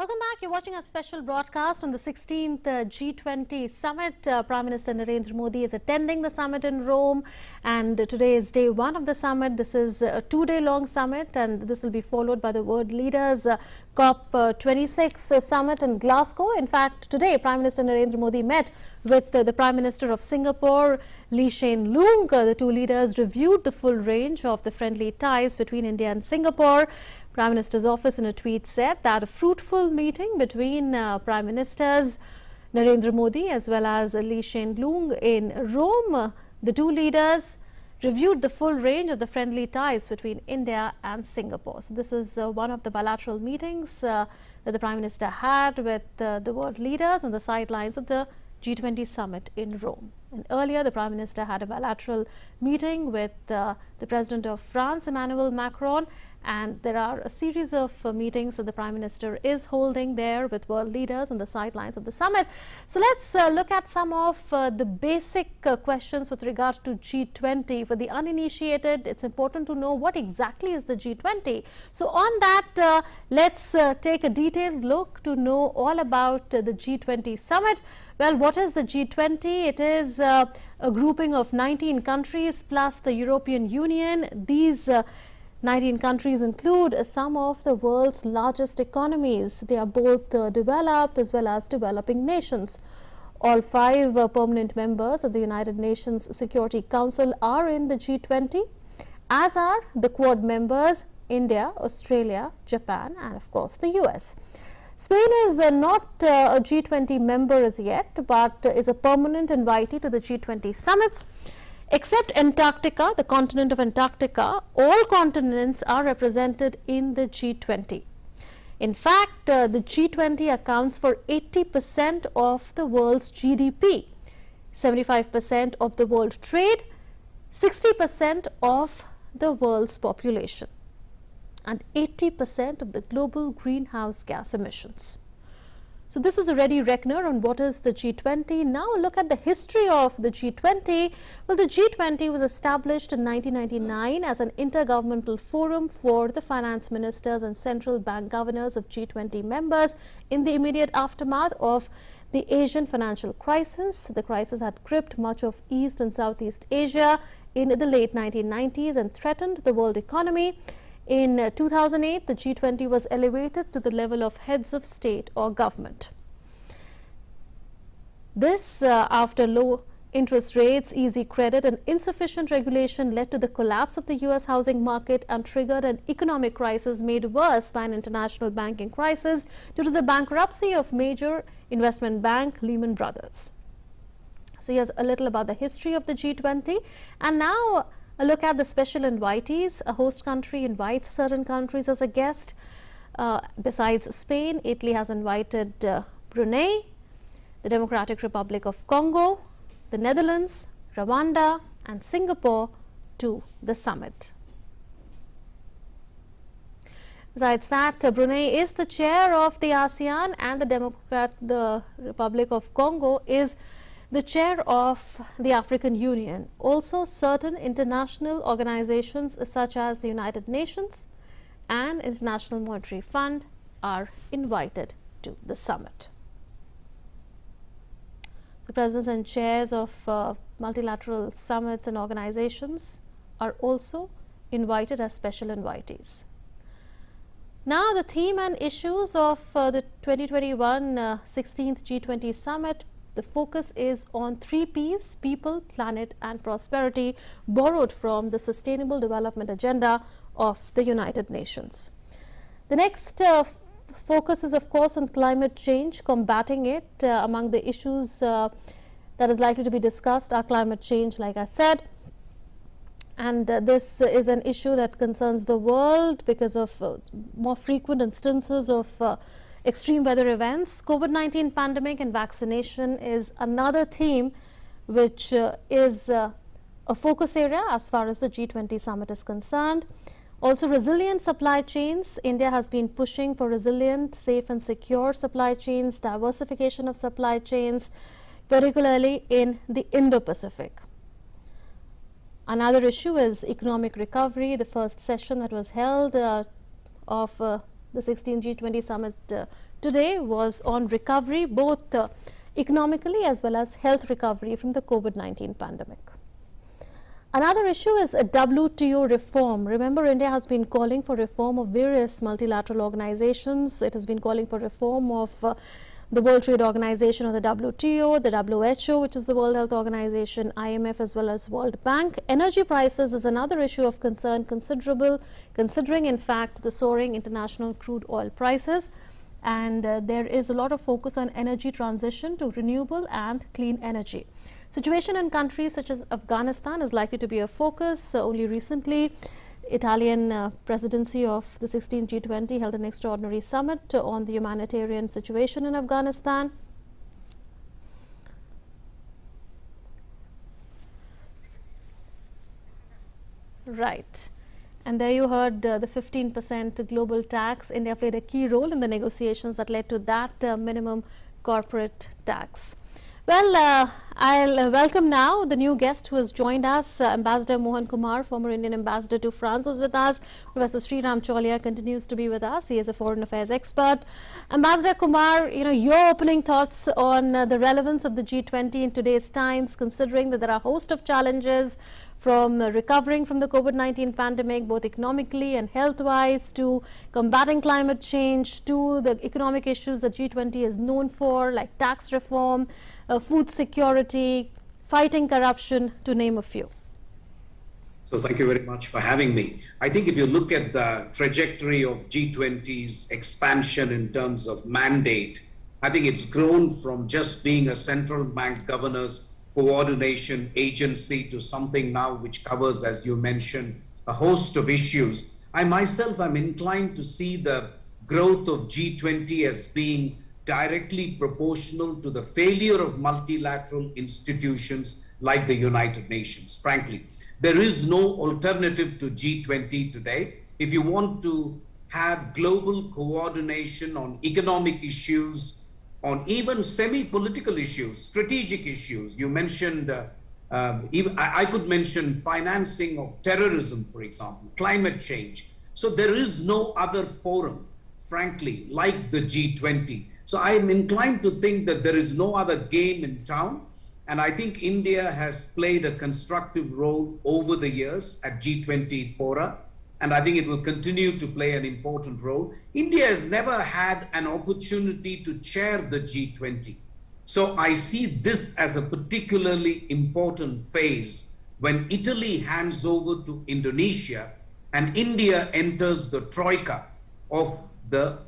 Welcome back. You're watching a special broadcast on the 16th G20 summit. Prime Minister Narendra Modi is attending the summit in Rome, and today is day one of the summit. This is a two-day-long summit, and this will be followed by the world leaders COP26 summit in Glasgow. In fact, today Prime Minister Narendra Modi met with the Prime Minister of Singapore, Lee Hsien Loong. The two leaders reviewed the full range of the friendly ties between India and Singapore. Prime Minister's office in a tweet said that a fruitful meeting between Prime Ministers Narendra Modi as well as Lee Hsien Loong in Rome. The two leaders reviewed the full range of the friendly ties between India and Singapore. So this is one of the bilateral meetings that the Prime Minister had with the world leaders on the sidelines of the G20 summit in Rome. And earlier, the Prime Minister had a bilateral meeting with the President of France, Emmanuel Macron, and there are a series of meetings that the Prime Minister is holding there with world leaders on the sidelines of the summit. So let's look at some of the basic questions with regard to G20. For the uninitiated, it's important to know what exactly is the G20. So on that, let's take a detailed look to know all about the G20 summit. Well, what is the G20? It is a grouping of 19 countries plus the European Union. These 19 countries include some of the world's largest economies. They are both developed as well as developing nations. All five permanent members of the United Nations Security Council are in the G20, as are the Quad members India, Australia, Japan, and of course the US. Spain is not a G20 member as yet, but is a permanent invitee to the G20 summits. Except Antarctica, the continent of Antarctica, all continents are represented in the G20. In fact, the G20 accounts for 80% of the world's GDP, 75% of the world trade, 60% of the world's population, and 80% of the global greenhouse gas emissions. So this is a ready reckoner on what is the G20. Now look at the history of the G20. Well, the G20 was established in 1999 as an intergovernmental forum for the finance ministers and central bank governors of G20 members in the immediate aftermath of the Asian financial crisis. The crisis had gripped much of East and Southeast Asia in the late 1990s and threatened the world economy. In 2008, the G20 was elevated to the level of heads of state or government. This after low interest rates, easy credit and insufficient regulation led to the collapse of the US housing market and triggered an economic crisis made worse by an international banking crisis due to the bankruptcy of major investment bank Lehman Brothers. So here's a little about the history of the G20, and now a look at the special invitees. A host country invites certain countries as a guest. Besides Spain, Italy has invited Brunei, the Democratic Republic of Congo, the Netherlands, Rwanda and Singapore to the summit. Besides that, Brunei is the chair of the ASEAN, and the Republic of Congo is the chair of the African Union. Also, certain international organizations such as the United Nations and International Monetary Fund are invited to the summit. The presidents and chairs of multilateral summits and organizations are also invited as special invitees. Now, the theme and issues of the 2021 16th G20 summit. The focus is on 3 Ps: people, planet and prosperity, borrowed from the Sustainable Development Agenda of the United Nations. The next focus is of course on climate change, combating it. Among the issues that is likely to be discussed are climate change, like I said, and this is an issue that concerns the world because of more frequent instances of extreme weather events. COVID-19 pandemic and vaccination is another theme which is a focus area as far as the G20 summit is concerned. Also, resilient supply chains. India has been pushing for resilient, safe and secure supply chains, diversification of supply chains, particularly in the Indo-Pacific. Another issue is economic recovery. The first session that was held of the 16th G20 summit today was on recovery, both economically as well as health recovery from the COVID-19 pandemic. Another issue is a WTO reform. Remember, India has been calling for reform of various multilateral organizations. It has been calling for reform of the World Trade Organization or the WTO, the WHO, which is the World Health Organization, IMF, as well as World Bank. Energy prices is another issue of concern, considering in fact the soaring international crude oil prices. And there is a lot of focus on energy transition to renewable and clean energy. Situation in countries such as Afghanistan is likely to be a focus. Only recently, Italian presidency of the 16th G20 held an extraordinary summit on the humanitarian situation in Afghanistan. Right. And there you heard the 15% global tax. India played a key role in the negotiations that led to that minimum corporate tax. Well, I'll welcome now the new guest who has joined us. Ambassador Mohan Kumar, former Indian ambassador to France, is with us. Professor Sriram Cholia continues to be with us. He is a foreign affairs expert. Ambassador Kumar, your opening thoughts on the relevance of the G20 in today's times, considering that there are a host of challenges from recovering from the COVID-19 pandemic, both economically and health-wise, to combating climate change, to the economic issues that G20 is known for, like tax reform, food security, fighting corruption, to name a few. So thank you very much for having me. I think if you look at the trajectory of G20's expansion in terms of mandate, I think it's grown from just being a central bank governors coordination agency to something now which covers, as you mentioned, a host of issues. I myself am inclined to see the growth of G20 as being directly proportional to the failure of multilateral institutions like the United Nations. Frankly, there is no alternative to G20 today. If you want to have global coordination on economic issues, on even semi-political issues, strategic issues. You mentioned, I could mention financing of terrorism, for example, climate change. So there is no other forum, frankly, like the G20. So I am inclined to think that there is no other game in town. And I think India has played a constructive role over the years at G20 fora. And I think it will continue to play an important role. India has never had an opportunity to chair the G20. So I see this as a particularly important phase when Italy hands over to Indonesia and India enters the troika of the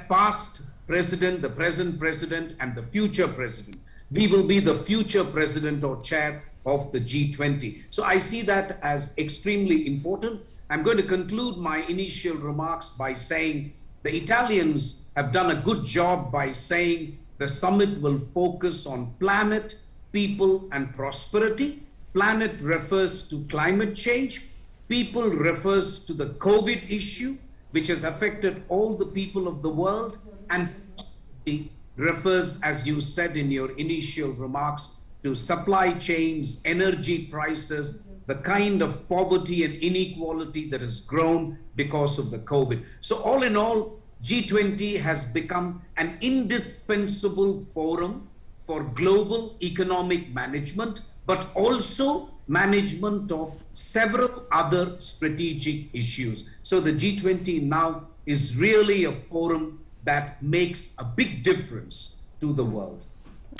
past president, the present president, and the future president. We will be the future president or chair of the G20. So I see that as extremely important. I'm going to conclude my initial remarks by saying the Italians have done a good job by saying the summit will focus on planet, people, and prosperity. Planet refers to climate change. People refers to the COVID issue, which has affected all the people of the world. And prosperity refers, as you said in your initial remarks, to supply chains, energy prices, the kind of poverty and inequality that has grown because of the COVID. So all in all, G20 has become an indispensable forum for global economic management, but also management of several other strategic issues. So the G20 now is really a forum that makes a big difference to the world.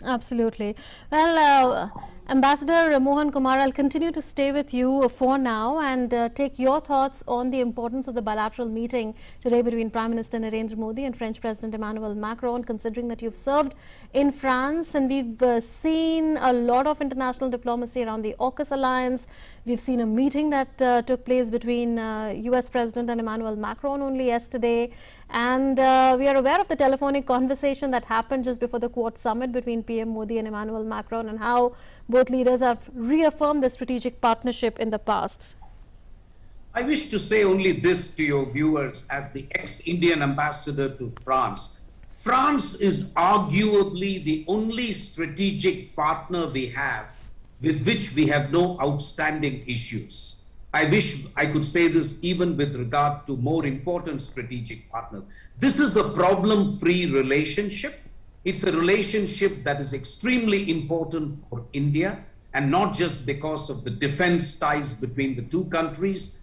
Absolutely. Well, Ambassador Mohan Kumar, I'll continue to stay with you for now and take your thoughts on the importance of the bilateral meeting today between Prime Minister Narendra Modi and French President Emmanuel Macron, considering that you've served in France and we've seen a lot of international diplomacy around the AUKUS alliance. We've seen a meeting that took place between US President and Emmanuel Macron only yesterday. And we are aware of the telephonic conversation that happened just before the Quad Summit between PM Modi and Emmanuel Macron, and how both leaders have reaffirmed the strategic partnership in the past. I wish to say only this to your viewers as the ex-Indian ambassador to France. France is arguably the only strategic partner we have with which we have no outstanding issues. I wish I could say this even with regard to more important strategic partners. This is a problem-free relationship. It's a relationship that is extremely important for India, and not just because of the defense ties between the two countries.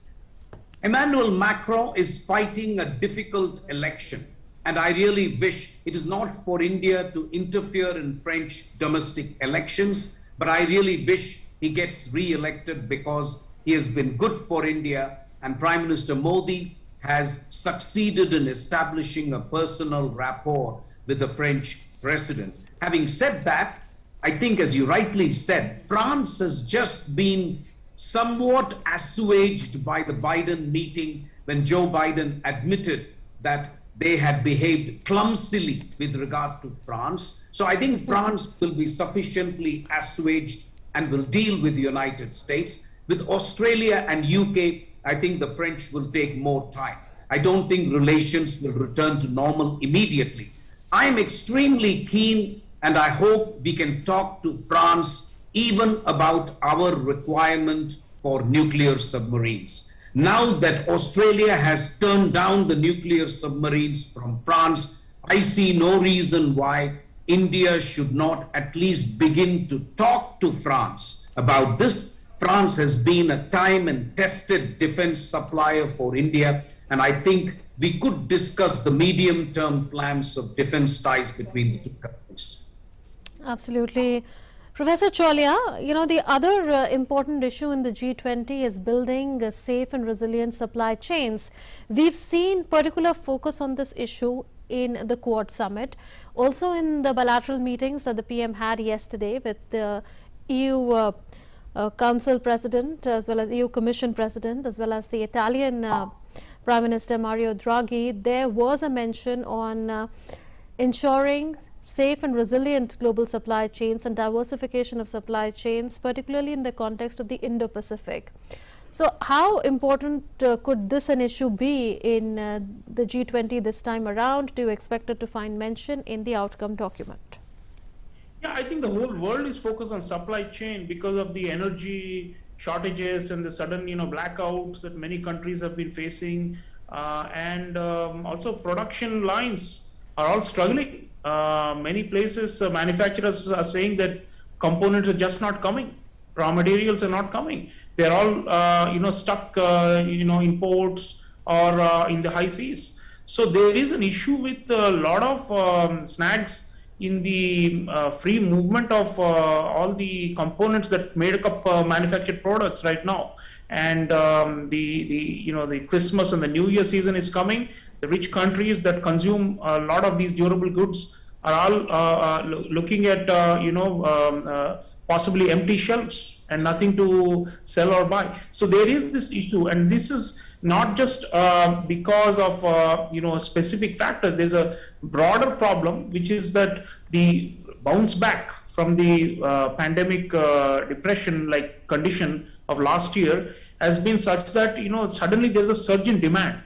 Emmanuel Macron is fighting a difficult election, and I really wish it is not for India to interfere in French domestic elections, but I really wish he gets re-elected because he has been good for India, and Prime Minister Modi has succeeded in establishing a personal rapport with the French president. Having said that, I think, as you rightly said, France has just been somewhat assuaged by the Biden meeting when Joe Biden admitted that they had behaved clumsily with regard to France. So I think France will be sufficiently assuaged and will deal with the United States. With Australia and UK, I think the French will take more time. I don't think relations will return to normal immediately. I'm extremely keen, and I hope we can talk to France even about our requirement for nuclear submarines. Now that Australia has turned down the nuclear submarines from France, I see no reason why India should not at least begin to talk to France about this. France has been a time and tested defense supplier for India, and I think we could discuss the medium-term plans of defense ties between the two countries. Absolutely. Professor Chaulia, the other important issue in the G20 is building safe and resilient supply chains. We've seen particular focus on this issue in the Quad Summit, also in the bilateral meetings that the PM had yesterday with the EU Council President, as well as EU Commission President, as well as the Italian Prime Minister Mario Draghi. There was a mention on ensuring safe and resilient global supply chains and diversification of supply chains, particularly in the context of the Indo-Pacific. So how important could this an issue be in the G20 this time around? Do you expect it to find mention in the outcome document? Yeah, I think the whole world is focused on supply chain because of the energy shortages and the sudden, blackouts that many countries have been facing, and also production lines are all struggling. Many places, manufacturers are saying that components are just not coming. Raw materials are not coming. They're all, stuck, in ports or in the high seas. So there is an issue with a lot of snags in the free movement of all the components that make up manufactured products right now. And the Christmas and the New Year season is coming. The rich countries that consume a lot of these durable goods are all looking at possibly empty shelves and nothing to sell or buy. So there is this issue, and this is not just because of specific factors. There's a broader problem, which is that the bounce back from the pandemic depression like condition of last year has been such that suddenly there's a surge in demand.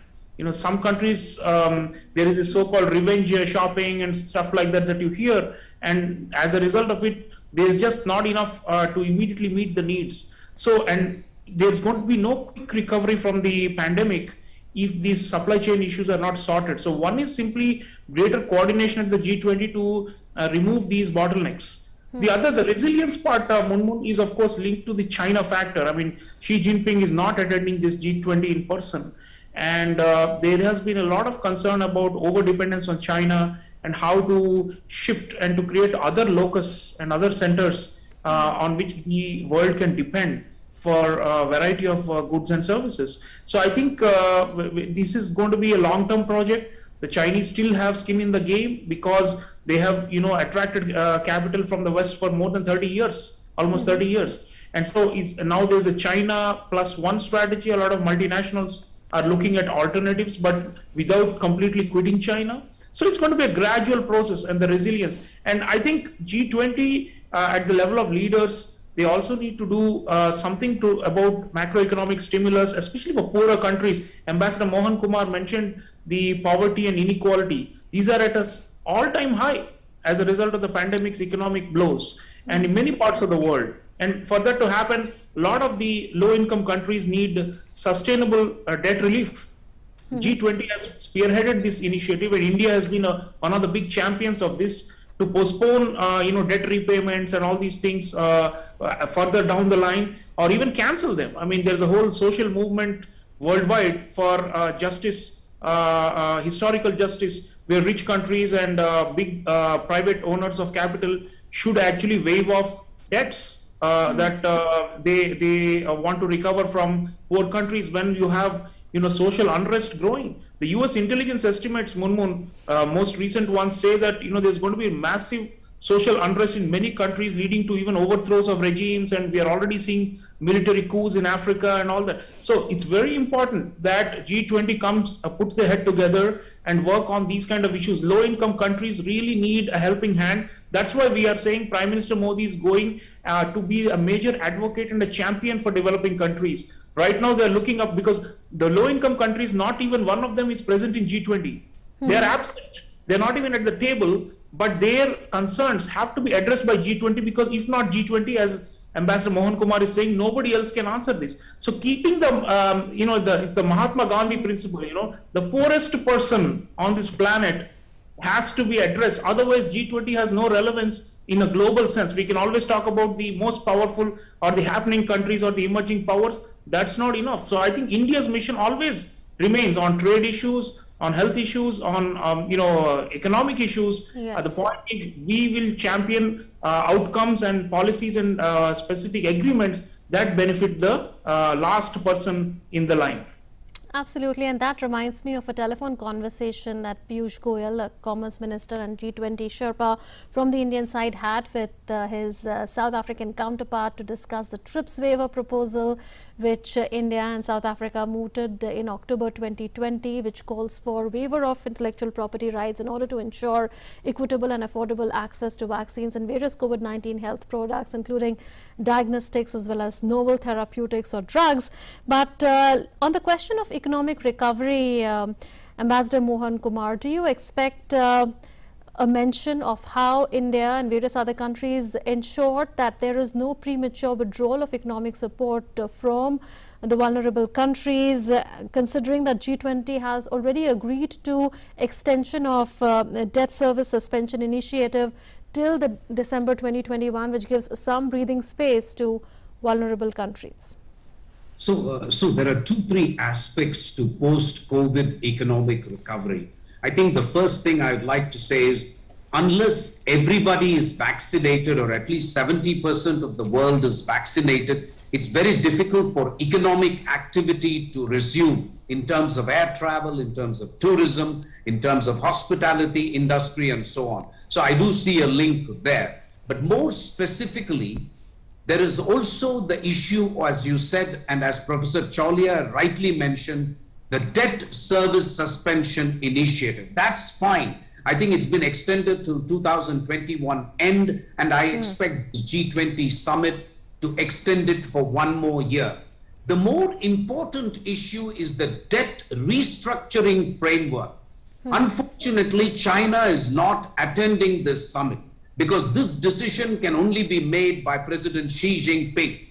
Some countries, there is a so-called revenge shopping and stuff like that you hear, and as a result of it, there's just not enough to immediately meet the needs. So, and there's going to be no quick recovery from the pandemic if these supply chain issues are not sorted. So one is simply greater coordination at the G20 to remove these bottlenecks. The other, the resilience part, Munmun, is of course linked to the China factor. I mean, Xi Jinping is not attending this G20 in person. And there has been a lot of concern about over-dependence on China and how to shift and to create other locus and other centers on which the world can depend for a variety of goods and services. So I think this is going to be a long-term project. The Chinese still have skin in the game because they have, attracted capital from the West for more than 30 years, almost 30 years. And so now there's a China plus one strategy. A lot of multinationals are looking at alternatives, but without completely quitting China. So it's going to be a gradual process, and the resilience. And I think G20 at the level of leaders, they also need to do something about macroeconomic stimulus, especially for poorer countries. Ambassador Mohan Kumar mentioned the poverty and inequality. These are at an all-time high as a result of the pandemic's economic blows, and in many parts of the world. And for that to happen, a lot of the low-income countries need sustainable debt relief. G20 has spearheaded this initiative, and India has been one of the big champions of this to postpone, debt repayments and all these things further down the line, or even cancel them. I mean, there's a whole social movement worldwide for justice, historical justice, where rich countries and big private owners of capital should actually waive off debts that they want to recover from poor countries when you have social unrest growing. The US intelligence estimates, Munmun, most recent ones say that there's going to be massive social unrest in many countries, leading to even overthrows of regimes, and we are already seeing military coups in Africa and all that. So it's very important that G20 puts their head together and work on these kind of issues. Low-income countries really need a helping hand. That's why we are saying Prime Minister Modi is going to be a major advocate and a champion for developing countries. Right now, they're looking up because the low-income countries, not even one of them is present in G20. They're absent. They're not even at the table, but their concerns have to be addressed by G20, because if not G20, as Ambassador Mohan Kumar is saying, nobody else can answer this. So keeping the, it's the Mahatma Gandhi principle, the poorest person on this planet has to be addressed. Otherwise, G20 has no relevance in a global sense. We can always talk about the most powerful or the happening countries or the emerging powers. That's not enough. So I think India's mission always remains on trade issues, on health issues, on economic issues. Yes. The point is, we will champion outcomes and policies and specific agreements that benefit the last person in the line. Absolutely, and that reminds me of a telephone conversation that Piyush Goyal, a Commerce Minister and G20 Sherpa from the Indian side, had with his South African counterpart to discuss the TRIPS waiver proposal, which India and South Africa mooted in October 2020, which calls for waiver of intellectual property rights in order to ensure equitable and affordable access to vaccines and various COVID-19 health products, including diagnostics as well as novel therapeutics or drugs. But on the question of economic recovery, Ambassador Mohan Kumar, do you expect a mention of how India and various other countries ensured that there is no premature withdrawal of economic support from the vulnerable countries, considering that G20 has already agreed to extension of debt service suspension initiative till the December 2021, which gives some breathing space to vulnerable countries? So there are 2-3 aspects to post-COVID economic recovery. I think the first thing I would like to say is, unless everybody is vaccinated, or at least 70% of the world is vaccinated, it's very difficult for economic activity to resume in terms of air travel, in terms of tourism, in terms of hospitality industry, and so on. So I do see a link there. But more specifically, there is also the issue, as you said, and as Professor Chaulia rightly mentioned, the debt service suspension initiative. That's fine. I think it's been extended to 2021 end, and I expect the G20 summit to extend it for 1 more year. The more important issue is the debt restructuring framework. Unfortunately, China is not attending this summit, because this decision can only be made by President Xi Jinping.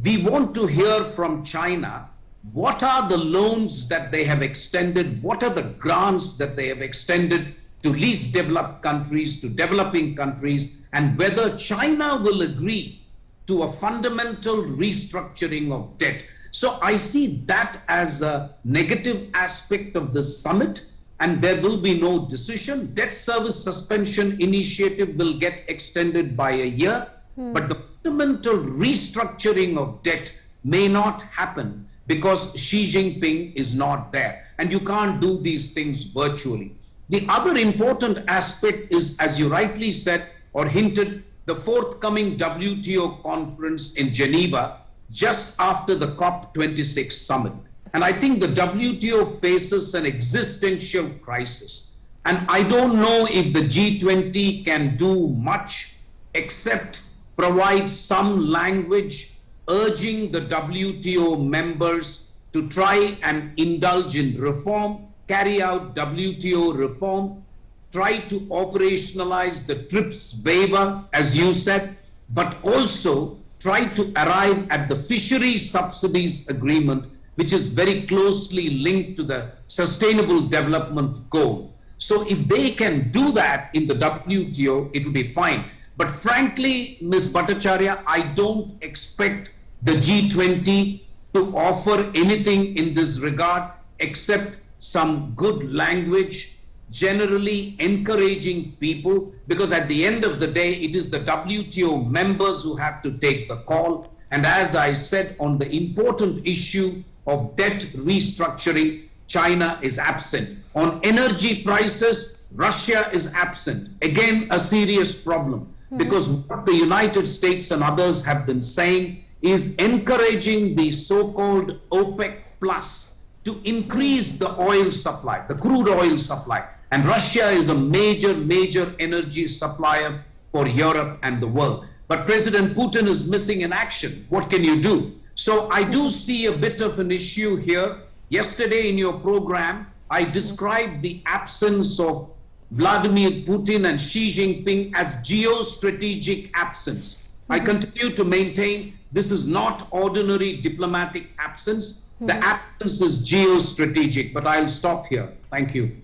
We want to hear from China, what are the loans that they have extended, what are the grants that they have extended to least developed countries, to developing countries, and whether China will agree to a fundamental restructuring of debt. So I see that as a negative aspect of this summit, and there will be no decision. Debt service suspension initiative will get extended by a year, but the fundamental restructuring of debt may not happen because Xi Jinping is not there, and you can't do these things virtually. The other important aspect is, as you rightly said or hinted, the forthcoming WTO conference in Geneva just after the COP26 summit. And I think the WTO faces an existential crisis. And I don't know if the G20 can do much except provide some language urging the WTO members to try and indulge in reform, carry out WTO reform, try to operationalize the TRIPS waiver, as you said, but also tried to arrive at the fisheries subsidies agreement, which is very closely linked to the sustainable development goal. So if they can do that in the WTO, it will be fine. But frankly, Ms. Bhattacharya, I don't expect the G20 to offer anything in this regard except some good language, generally encouraging people, because at the end of the day, it is the WTO members who have to take the call. And as I said, on the important issue of debt restructuring, China is absent. On energy prices, Russia is absent. Again, a serious problem, because what the United States and others have been saying is encouraging the so-called OPEC plus to increase the oil supply, the crude oil supply. And Russia is a major energy supplier for Europe and the world. But President Putin is missing in action. What can you do? So I do see a bit of an issue here. Yesterday in your program, I described the absence of Vladimir Putin and Xi Jinping as geostrategic absence. I continue to maintain this is not ordinary diplomatic absence. The absence is geostrategic, but I'll stop here. Thank you.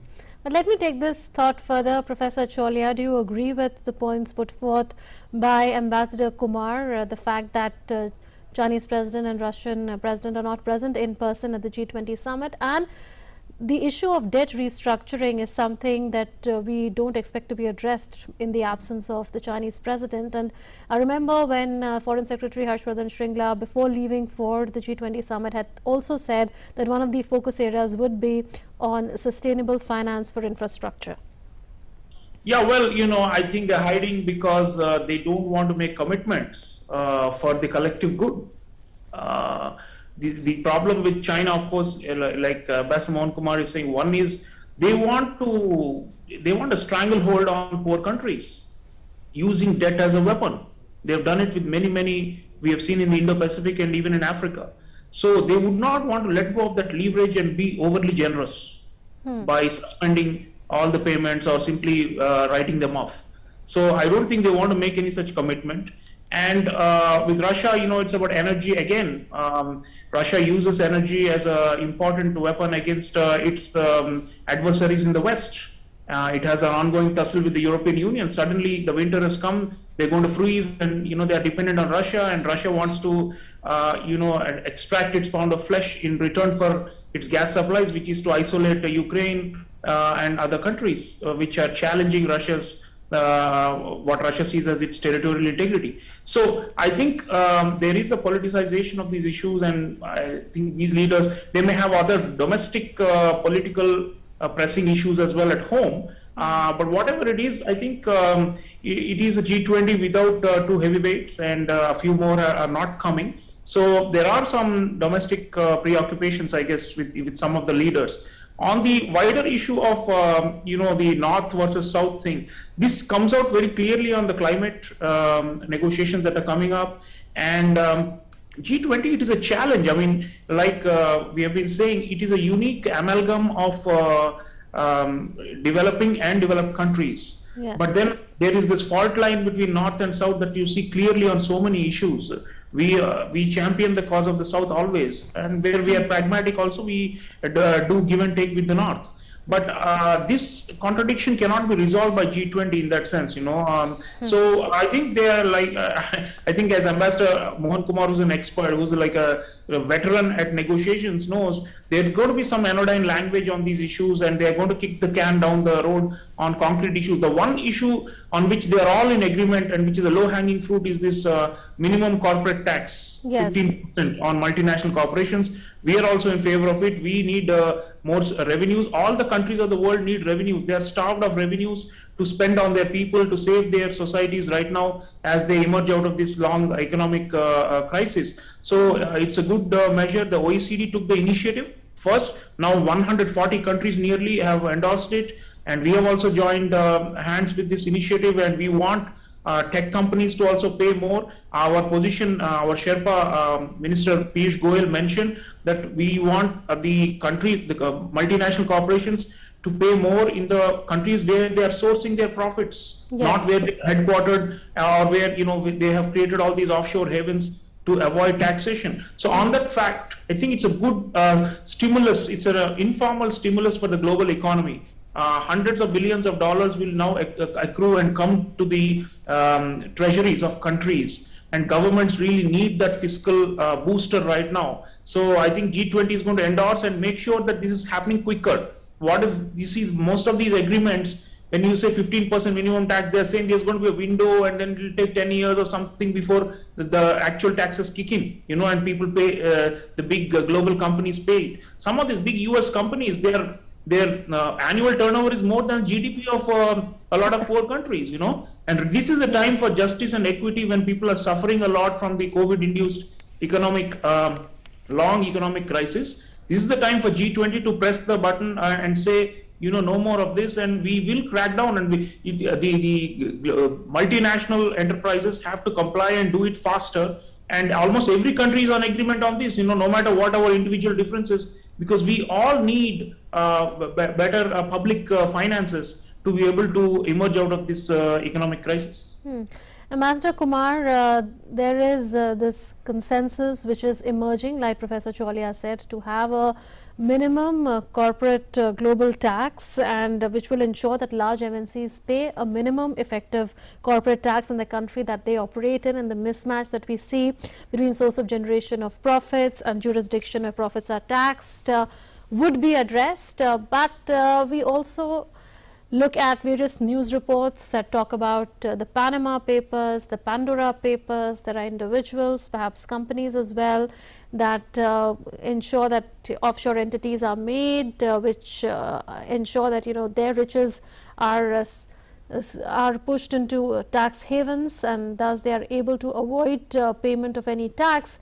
But let me take this thought further. Professor Cholia, do you agree with the points put forth by Ambassador Kumar, the fact that Chinese president and Russian president are not present in person at the G20 summit, and the issue of debt restructuring is something that we don't expect to be addressed in the absence of the Chinese president? And I remember when Foreign Secretary Harshvardhan Shringla, before leaving for the G20 summit, had also said that one of the focus areas would be on sustainable finance for infrastructure. Yeah, well, I think they're hiding because they don't want to make commitments for the collective good. The problem with China, of course, like Ambassador Mohan Kumar is saying, one is they want a stranglehold on poor countries using debt as a weapon. They've done it with many, we have seen in the Indo-Pacific and even in Africa. So they would not want to let go of that leverage and be overly generous by suspending all the payments or simply writing them off. So I don't think they want to make any such commitment. And with Russia, it's about energy again. Russia uses energy as an important weapon against its adversaries in the West. It has an ongoing tussle with the European Union. Suddenly, the winter has come. They're going to freeze, and they are dependent on Russia. And Russia wants to, extract its pound of flesh in return for its gas supplies, which is to isolate Ukraine and other countries which are challenging Russia's. What Russia sees as its territorial integrity. So I think there is a politicization of these issues, and I think these leaders, they may have other domestic political pressing issues as well at home. But whatever it is, I think it is a G20 without two heavyweights, and a few more are not coming. So there are some domestic preoccupations, I guess, with some of the leaders. On the wider issue of the North versus South thing, this comes out very clearly on the climate negotiations that are coming up. And G20, it is a challenge. I mean, like we have been saying, it is a unique amalgam of developing and developed countries. Yes. But then there is this fault line between North and South that you see clearly on so many issues. We champion the cause of the South always, and where we are pragmatic also, we do give and take with the North. But this contradiction cannot be resolved by G20 in that sense, So I think they are like, I think as Ambassador Mohan Kumar, who's an expert, who's like a veteran at negotiations, knows there's going to be some anodyne language on these issues, and they're going to kick the can down the road on concrete issues. The one issue on which they are all in agreement and which is a low-hanging fruit is this minimum corporate tax, yes. 15% on multinational corporations. We are also in favor of it. We need more revenues. All the countries of the world need revenues. They are starved of revenues to spend on their people, to save their societies right now as they emerge out of this long economic crisis. So it's a good measure. The OECD took the initiative first. Now 140 countries nearly have endorsed it. And we have also joined hands with this initiative, and we want tech companies to also pay more. Our position, our Sherpa Minister Piyush Goyal mentioned that we want the countries, the multinational corporations to pay more in the countries where they are sourcing their profits, not where they are headquartered or where they have created all these offshore havens to avoid taxation. So on that fact, I think it's a good stimulus. It's an informal stimulus for the global economy. Hundreds of billions of dollars will now accrue and come to the treasuries of countries, and governments really need that fiscal booster right now. So I think G20 is going to endorse and make sure that this is happening quicker. You see, most of these agreements, when you say 15% minimum tax, they're saying there's going to be a window and then it will take 10 years or something before the actual taxes kick in, and people pay, the big global companies pay it. Some of these big US companies, their annual turnover is more than GDP of a lot of poor countries, and this is the time for justice and equity when people are suffering a lot from the COVID-induced long economic crisis. This is the time for G20 to press the button and say, no more of this, and we will crack down, and the multinational enterprises have to comply and do it faster. And almost every country is on agreement on this, no matter what our individual differences, because we all need better public finances to be able to emerge out of this economic crisis. Ambassador Kumar, there is this consensus which is emerging, like Professor Chaulia said, to have a minimum corporate global tax, and which will ensure that large MNCs pay a minimum effective corporate tax in the country that they operate in, and the mismatch that we see between source of generation of profits and jurisdiction where profits are taxed would be addressed. But we also look at various news reports that talk about the Panama Papers, the Pandora Papers. There are individuals, perhaps companies as well, that ensure that offshore entities are made, which ensure that their riches are pushed into tax havens, and thus they are able to avoid payment of any tax.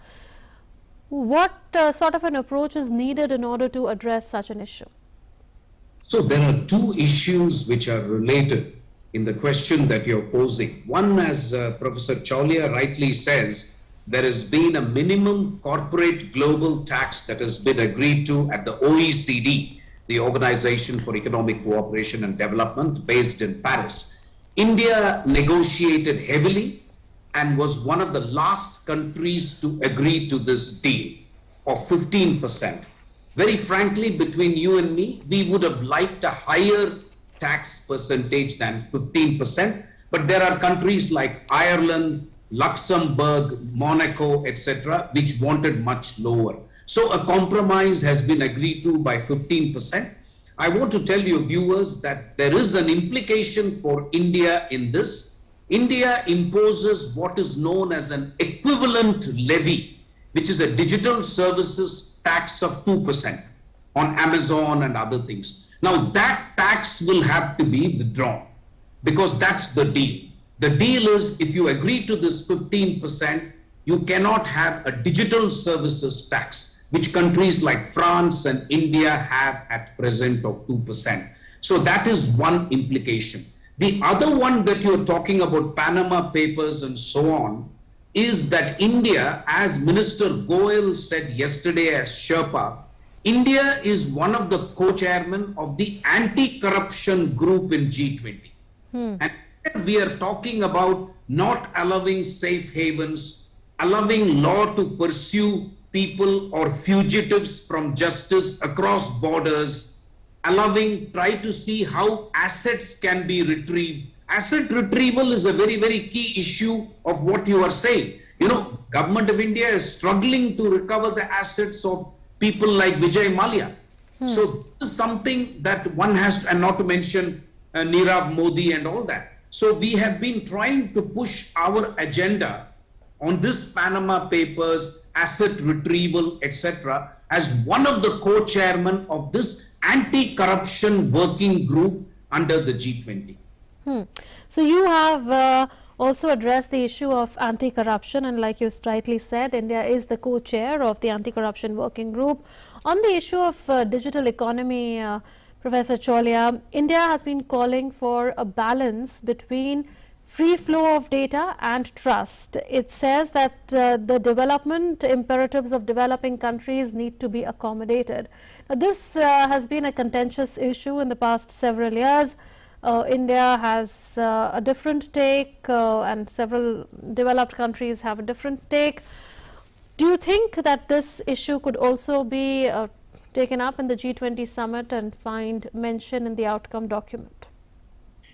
What sort of an approach is needed in order to address such an issue? So there are two issues which are related in the question that you're posing. One, as Professor Chaulia rightly says, there has been a minimum corporate global tax that has been agreed to at the OECD, the Organization for Economic Cooperation and Development, based in Paris. India negotiated heavily and was one of the last countries to agree to this deal of 15%. Very frankly, between you and me, we would have liked a higher tax percentage than 15%, but there are countries like Ireland, Luxembourg, Monaco, etc., which wanted much lower. So a compromise has been agreed to by 15%. I want to tell you, viewers, that there is an implication for India in this. India imposes what is known as an equivalent levy, which is a digital services tax of 2% on Amazon and other things. Now that tax will have to be withdrawn because that's the deal. The deal is, if you agree to this 15%, you cannot have a digital services tax, which countries like France and India have at present of 2%. So that is one implication. The other one that you're talking about, Panama Papers and so on, is that India, as Minister Goyal said yesterday as Sherpa, India is one of the co-chairmen of the anti-corruption group in G20. And we are talking about not allowing safe havens, allowing law to pursue people or fugitives from justice across borders, try to see how assets can be retrieved. Asset retrieval is a very, very key issue of what you are saying. Government of India is struggling to recover the assets of people like Vijay Mallya. So this is something that one has to, and not to mention Nirav Modi and all that. So we have been trying to push our agenda on this Panama Papers, asset retrieval, etc., as one of the co-chairmen of this anti-corruption working group under the G20. So you have also addressed the issue of anti-corruption, and like you rightly said, India is the co-chair of the anti-corruption working group. On the issue of digital economy, Professor Chaulia, India has been calling for a balance between free flow of data and trust. It says that the development imperatives of developing countries need to be accommodated. Now, this has been a contentious issue in the past several years. India has a different take and several developed countries have a different take. Do you think that this issue could also be taken up in the G20 summit and find mention in the outcome document?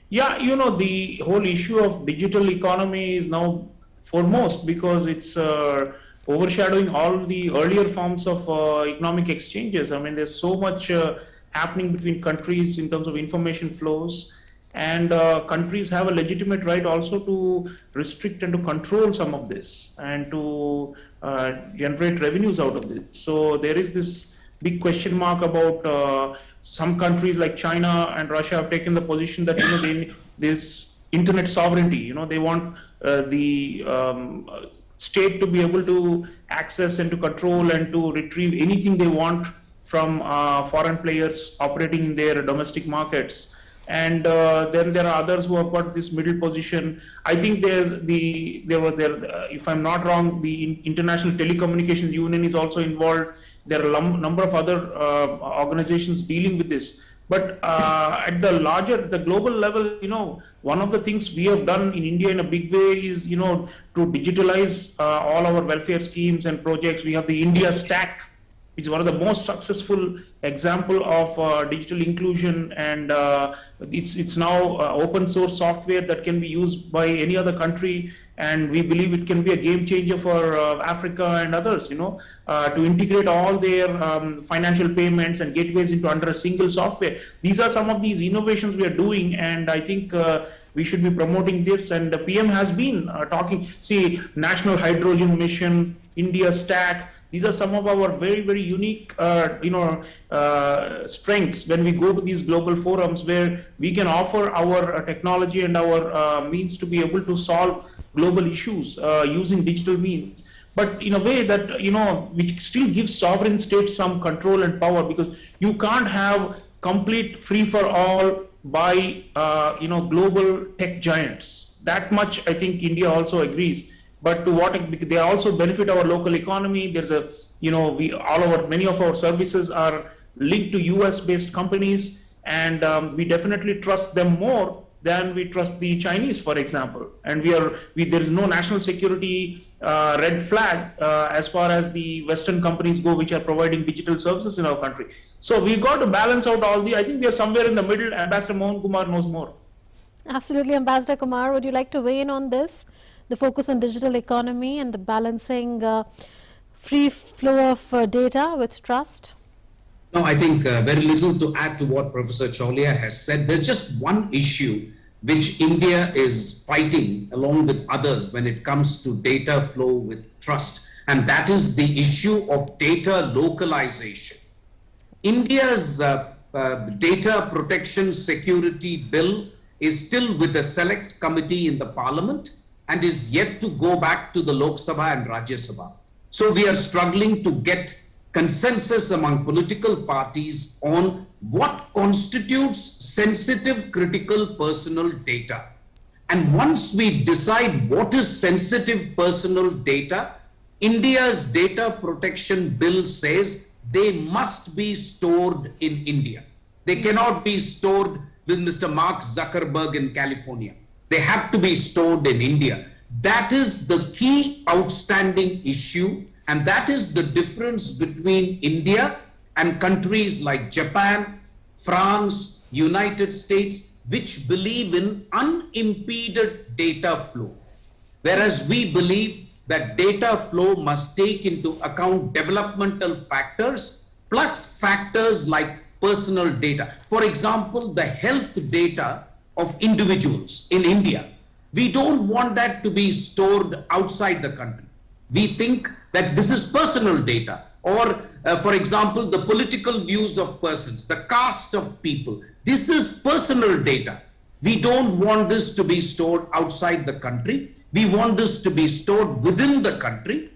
Yeah, the whole issue of digital economy is now foremost because it's overshadowing all the earlier forms of economic exchanges. I mean, there's so much happening between countries in terms of information flows, and countries have a legitimate right also to restrict and to control some of this and to generate revenues out of this. So there is this big question mark about some countries like China and Russia have taken the position that this internet sovereignty. They want the state to be able to access and to control and to retrieve anything they want from foreign players operating in their domestic markets. And then there are others who have got this middle position. I think if I'm not wrong, the International Telecommunications Union is also involved. There are a number of other organizations dealing with this. But at the global level, one of the things we have done in India in a big way is, to digitalize all our welfare schemes and projects. We have the India Stack, which is one of the most successful example of digital inclusion, and it's now open source software that can be used by any other country, and we believe it can be a game changer for Africa and others, to integrate all their financial payments and gateways into under a single software. These are some of these innovations we are doing, and I think we should be promoting this. And the PM has been talking, National Hydrogen Mission, India Stack. These are some of our very, very unique, strengths when we go to these global forums where we can offer our technology and our means to be able to solve global issues using digital means, but in a way that, which still gives sovereign states some control and power, because you can't have complete free for all by, global tech giants. That much I think India also agrees. But to what they also benefit our local economy. There's many of our services are linked to US-based companies, and we definitely trust them more than we trust the Chinese, for example. And there is no national security red flag as far as the Western companies go, which are providing digital services in our country. So we've got to balance out I think we are somewhere in the middle. Ambassador Mohan Kumar knows more. Absolutely. Ambassador Kumar, would you like to weigh in on this? The focus on digital economy and the balancing free flow of data with trust? No, I think very little to add to what Professor Chaulia has said. There's just one issue which India is fighting along with others when it comes to data flow with trust, and that is the issue of data localization. India's data protection security bill is still with the select committee in the parliament and is yet to go back to the Lok Sabha and Rajya Sabha. So we are struggling to get consensus among political parties on what constitutes sensitive critical personal data. And once we decide what is sensitive personal data, India's data protection bill says they must be stored in India. They cannot be stored with Mr. Mark Zuckerberg in California. They have to be stored in India. That is the key outstanding issue, and that is the difference between India and countries like Japan, France, United States, which believe in unimpeded data flow. Whereas we believe that data flow must take into account developmental factors plus factors like personal data. For example, the health data of individuals in India. We don't want that to be stored outside the country. We think that this is personal data, or for example, the political views of persons, the caste of people. This is personal data. We don't want this to be stored outside the country. We want this to be stored within the country.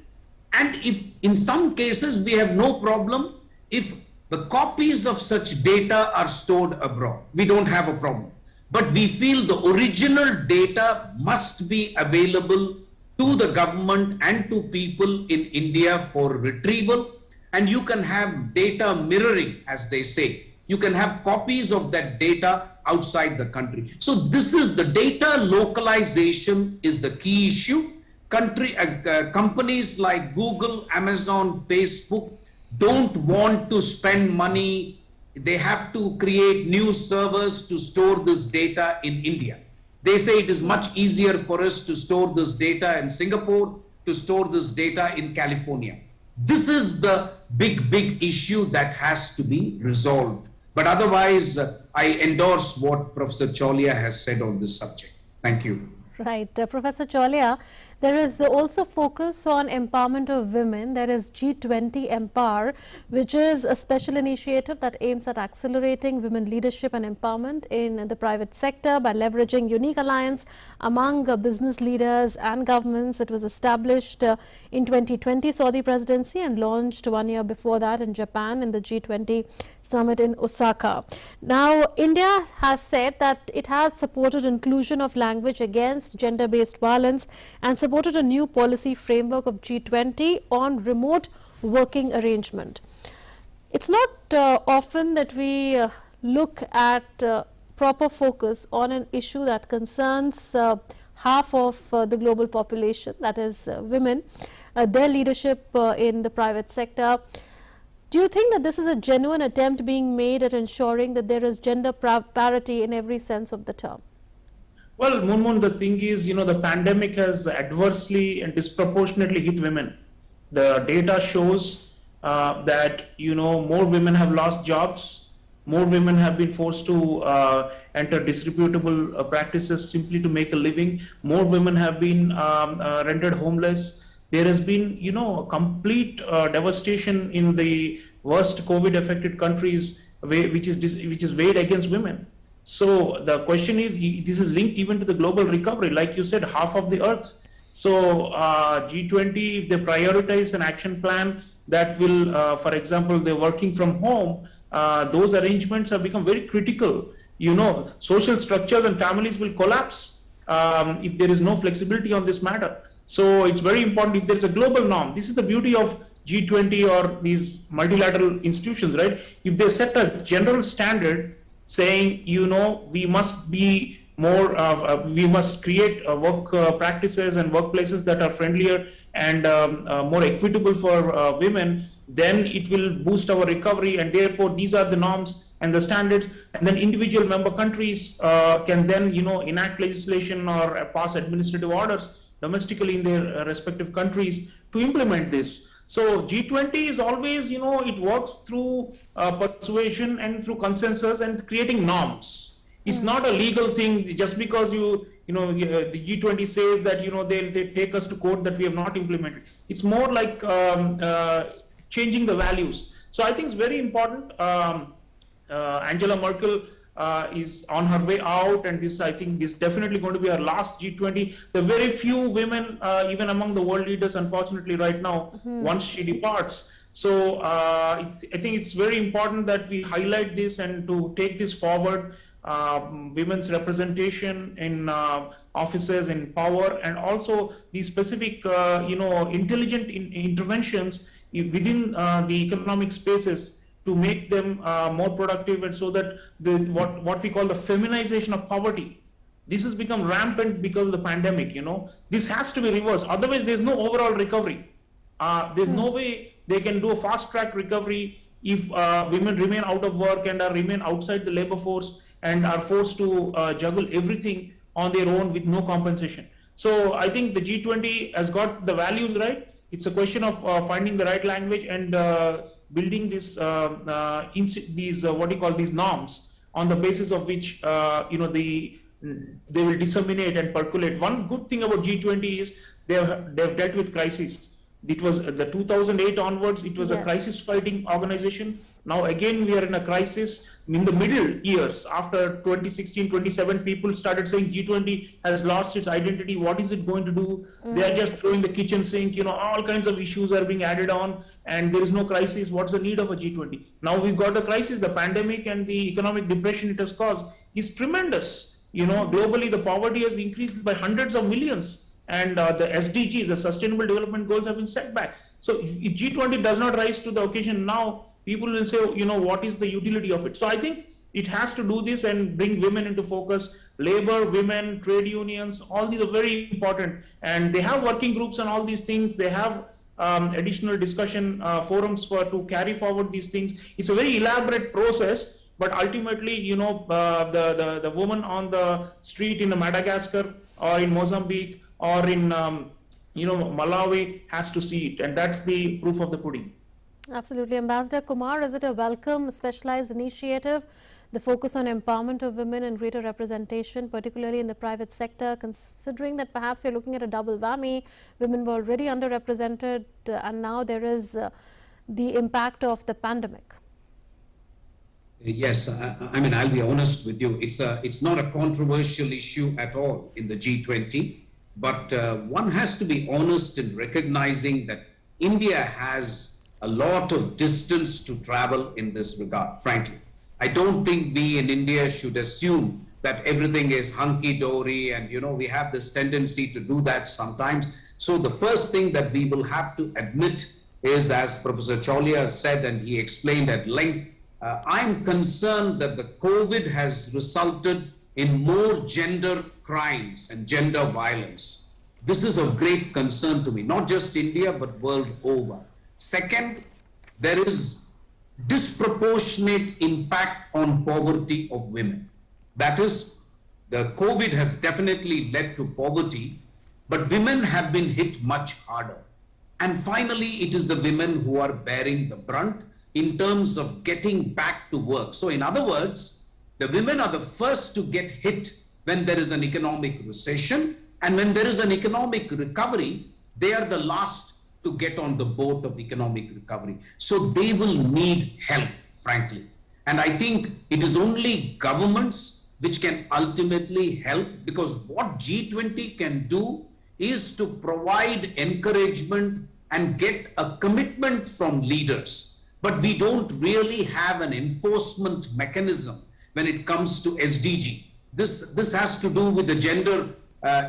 And if in some cases we have no problem if the copies of such data are stored abroad, we don't have a problem. but we feel the original data must be available to the government and to people in India for retrieval. And you can have data mirroring, as they say. You can have copies of that data outside the country. So this is the data localization is the key issue. Companies like Google, Amazon, Facebook don't want to spend money. They have to create new servers to store this data in India. They say it is much easier for us to store this data in Singapore, to store this data in California. This is the big issue that has to be resolved. But otherwise, I endorse what Professor Chaulia has said on this subject. Thank you. Right. Professor Chaulia, there is also focus on empowerment of women. There is G20 Empower, which is a special initiative that aims at accelerating women leadership and empowerment in the private sector by leveraging unique alliance among business leaders and governments. It was established in 2020, saw the presidency, and launched 1 year before that in Japan in the G20 summit in Osaka. Now, India has said that it has supported inclusion of language against gender-based violence and supported a new policy framework of G20 on remote working arrangement. It's not often that we look at proper focus on an issue that concerns half of the global population, that is women, their leadership in the private sector. Do you think that this is a genuine attempt being made at ensuring that there is gender parity in every sense of the term? Well, Moon, the thing is, the pandemic has adversely and disproportionately hit women. The data shows that, more women have lost jobs, more women have been forced to enter disreputable practices simply to make a living, more women have been rendered homeless. There has been, complete devastation in the worst COVID-affected countries, which is weighed against women. So the question is, this is linked even to the global recovery. Like you said, half of the earth. So G20, if they prioritize an action plan that will, for example, they're working from home, those arrangements have become very critical. Social structures and families will collapse if there is no flexibility on this matter. So it's very important if there's a global norm. This is the beauty of G20 or these multilateral institutions, right? If they set a general standard saying, we must be more, we must create work practices and workplaces that are friendlier and more equitable for women, then it will boost our recovery. And therefore, these are the norms and the standards. And then individual member countries can then, enact legislation or pass administrative orders domestically in their respective countries to implement this. So G20 is always, it works through persuasion and through consensus and creating norms. It's not a legal thing just because the G20 says that, they take us to court that we have not implemented. It's more like changing the values. So I think it's very important. Angela Merkel is on her way out, and this, I think, is definitely going to be our last G20. There are very few women, even among the world leaders, unfortunately, right now, once she departs. So I think it's very important that we highlight this and to take this forward. Women's representation in offices, in power, and also the specific, intelligent interventions within the economic spaces to make them more productive, and so that what we call the feminization of poverty, this has become rampant because of the pandemic. This has to be reversed. Otherwise, there's no overall recovery. There's no way they can do a fast-track recovery if women remain out of work and remain outside the labor force and are forced to juggle everything on their own with no compensation. So I think the G20 has got the values right. It's a question of finding the right language and building this these norms on the basis of which they will disseminate and percolate. One good thing about G20 is they've dealt with crises. It was the 2008 onwards, it was a crisis fighting organization. Now again we are in a crisis in the middle years. After 2016, 27, people started saying G20 has lost its identity. What is it going to do? They are just throwing the kitchen sink, all kinds of issues are being added on, and there is no crisis. What's the need of a G20? Now we've got a crisis. The pandemic and the economic depression it has caused is tremendous. globally the poverty has increased by hundreds of millions, and the SDGs, the Sustainable Development Goals, have been set back. So if G20 does not rise to the occasion now, people will say, what is the utility of it? So I think it has to do this and bring women into focus. Labor, women, trade unions, all these are very important, and they have working groups and all these things. They have additional discussion forums to carry forward these things. It's a very elaborate process, but ultimately, the woman on the street in Madagascar or in Mozambique or in Malawi has to see it, and that's the proof of the pudding. Absolutely. Ambassador Kumar, is it a welcome specialized initiative, the focus on empowerment of women and greater representation, particularly in the private sector, considering that perhaps you're looking at a double whammy? Women were already underrepresented, and now there is the impact of the pandemic. Yes, I mean, I'll be honest with you. It's not a controversial issue at all in the G20, but one has to be honest in recognizing that India has a lot of distance to travel in this regard, frankly. I don't think we in India should assume that everything is hunky-dory, and we have this tendency to do that sometimes. So the first thing that we will have to admit is, as Professor Chaulia said, and he explained at length, I'm concerned that the COVID has resulted in more gender crimes and gender violence. This is of great concern to me, not just India, but world over. Second, there is disproportionate impact on poverty of women. That is, the COVID has definitely led to poverty, but women have been hit much harder. And finally, it is the women who are bearing the brunt in terms of getting back to work. So in other words, the women are the first to get hit when there is an economic recession, and when there is an economic recovery, they are the last to get on the boat of economic recovery. So they will need help, frankly. And I think it is only governments which can ultimately help, because what G20 can do is to provide encouragement and get a commitment from leaders. But we don't really have an enforcement mechanism when it comes to SDG. This has to do with the gender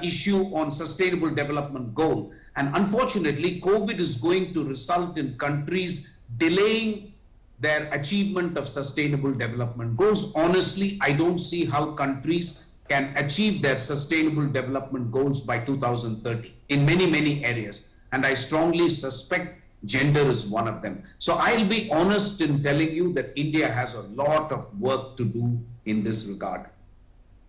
issue on Sustainable Development Goal. And unfortunately, COVID is going to result in countries delaying their achievement of Sustainable Development Goals. Honestly, I don't see how countries can achieve their Sustainable Development Goals by 2030 in many, many areas. And I strongly suspect gender is one of them. So I'll be honest in telling you that India has a lot of work to do in this regard.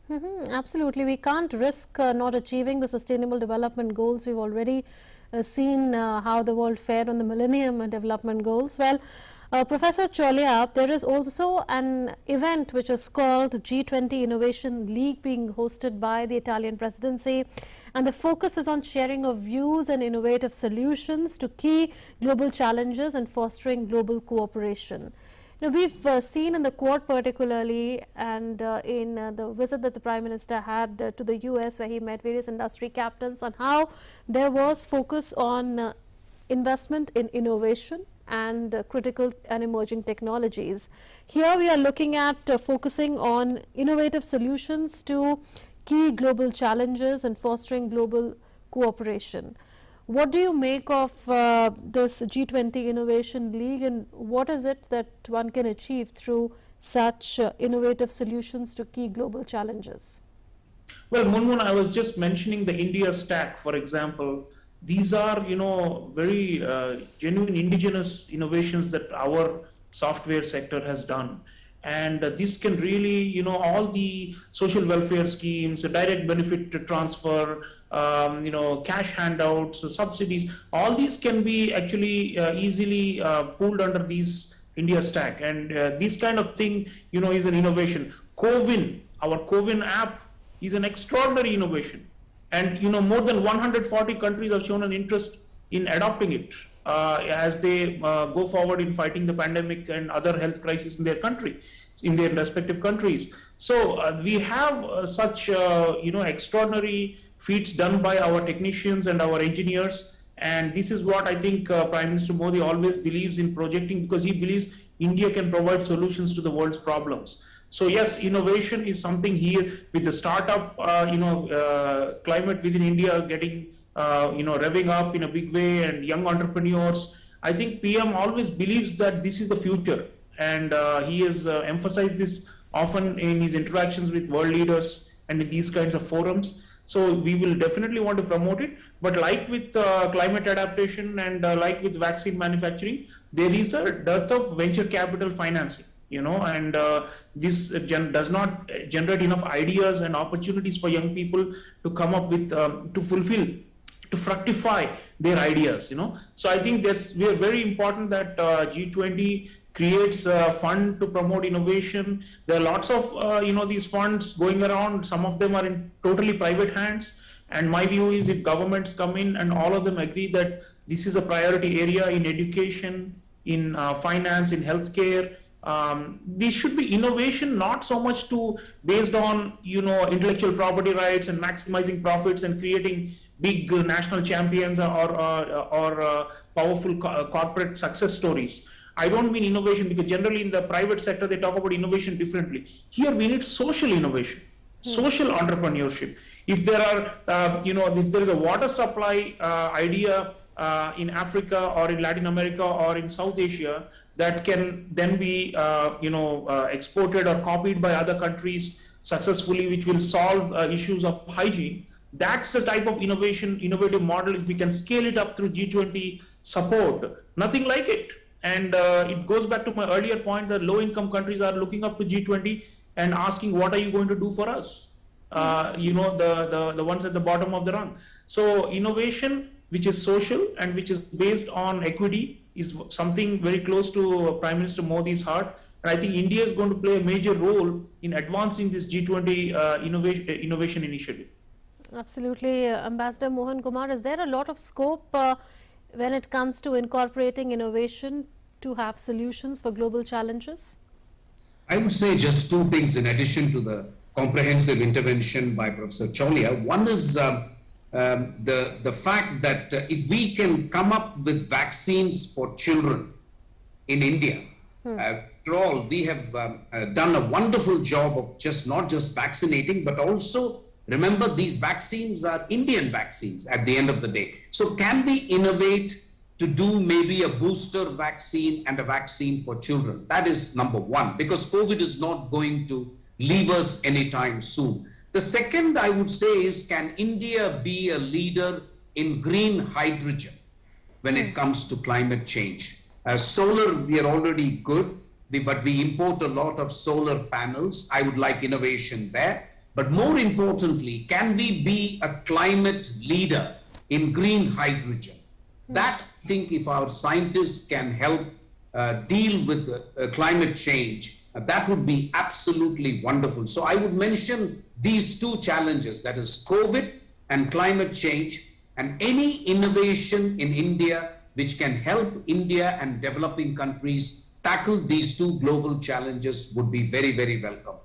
Absolutely. We can't risk not achieving the Sustainable Development Goals. We've already seen how the world fared on the Millennium Development Goals. Well, Professor Chaulia, there is also an event which is called G20 Innovation League being hosted by the Italian presidency, and the focus is on sharing of views and innovative solutions to key global challenges and fostering global cooperation. We've seen in the Quad particularly, and in the visit that the Prime Minister had to the US, where he met various industry captains, on how there was focus on investment in innovation and critical and emerging technologies. Here we are looking at focusing on innovative solutions to key global challenges and fostering global cooperation. What do you make of this G20 Innovation League, and what is it that one can achieve through such innovative solutions to key global challenges? Well, Munmun, I was just mentioning the India Stack, for example. These are, very genuine indigenous innovations that our software sector has done. And this can really, all the social welfare schemes, a direct benefit transfer, cash handouts, subsidies, all these can be actually easily pooled under these India Stack. And this kind of thing, is an innovation. CoWIN, our CoWIN app, is an extraordinary innovation. And, more than 140 countries have shown an interest in adopting it as they go forward in fighting the pandemic and other health crises in their country, in their respective countries. So we have such, extraordinary feats done by our technicians and our engineers. And this is what I think Prime Minister Modi always believes in projecting, because he believes India can provide solutions to the world's problems. So yes, innovation is something here with the startup, climate within India getting, revving up in a big way, and young entrepreneurs. I think PM always believes that this is the future, and he has emphasized this often in his interactions with world leaders and in these kinds of forums. So we will definitely want to promote it. But like with climate adaptation and like with vaccine manufacturing, there is a dearth of venture capital financing, and this does not generate enough ideas and opportunities for young people to come up with, to fructify their ideas, So I think that's very important that G20 creates a fund to promote innovation. There are lots of, these funds going around. Some of them are in totally private hands. And my view is if governments come in and all of them agree that this is a priority area in education, in finance, in healthcare, this should be innovation, not so much based on, intellectual property rights and maximizing profits and creating big national champions or powerful corporate success stories. I don't mean innovation because generally in the private sector, they talk about innovation differently. Here we need social innovation, social entrepreneurship. If there are, if there is a water supply idea in Africa or in Latin America or in South Asia that can then be, exported or copied by other countries successfully, which will solve issues of hygiene, that's the type of innovative model. If we can scale it up through G20 support, nothing like it. And it goes back to my earlier point that low-income countries are looking up to G20 and asking, what are you going to do for us? The ones at the bottom of the rung. So innovation, which is social and which is based on equity, is something very close to Prime Minister Modi's heart. And I think India is going to play a major role in advancing this G20 innovation initiative. Absolutely. Ambassador Mohan Kumar, is there a lot of scope when it comes to incorporating innovation to have solutions for global challenges? I would say just two things in addition to the comprehensive intervention by Professor Chaulia. One is the fact that if we can come up with vaccines for children in India, after all, we have done a wonderful job of not just vaccinating, but also remember these vaccines are Indian vaccines at the end of the day. So can we innovate to do maybe a booster vaccine and a vaccine for children? That is number one, because COVID is not going to leave us anytime soon. The second I would say is, can India be a leader in green hydrogen when it comes to climate change? Solar, we are already good, but we import a lot of solar panels. I would like innovation there. But more importantly, can we be a climate leader in green hydrogen? That, I think, if our scientists can help deal with climate change, that would be absolutely wonderful. So I would mention these two challenges, that is COVID and climate change, and any innovation in India which can help India and developing countries tackle these two global challenges would be very, very welcome.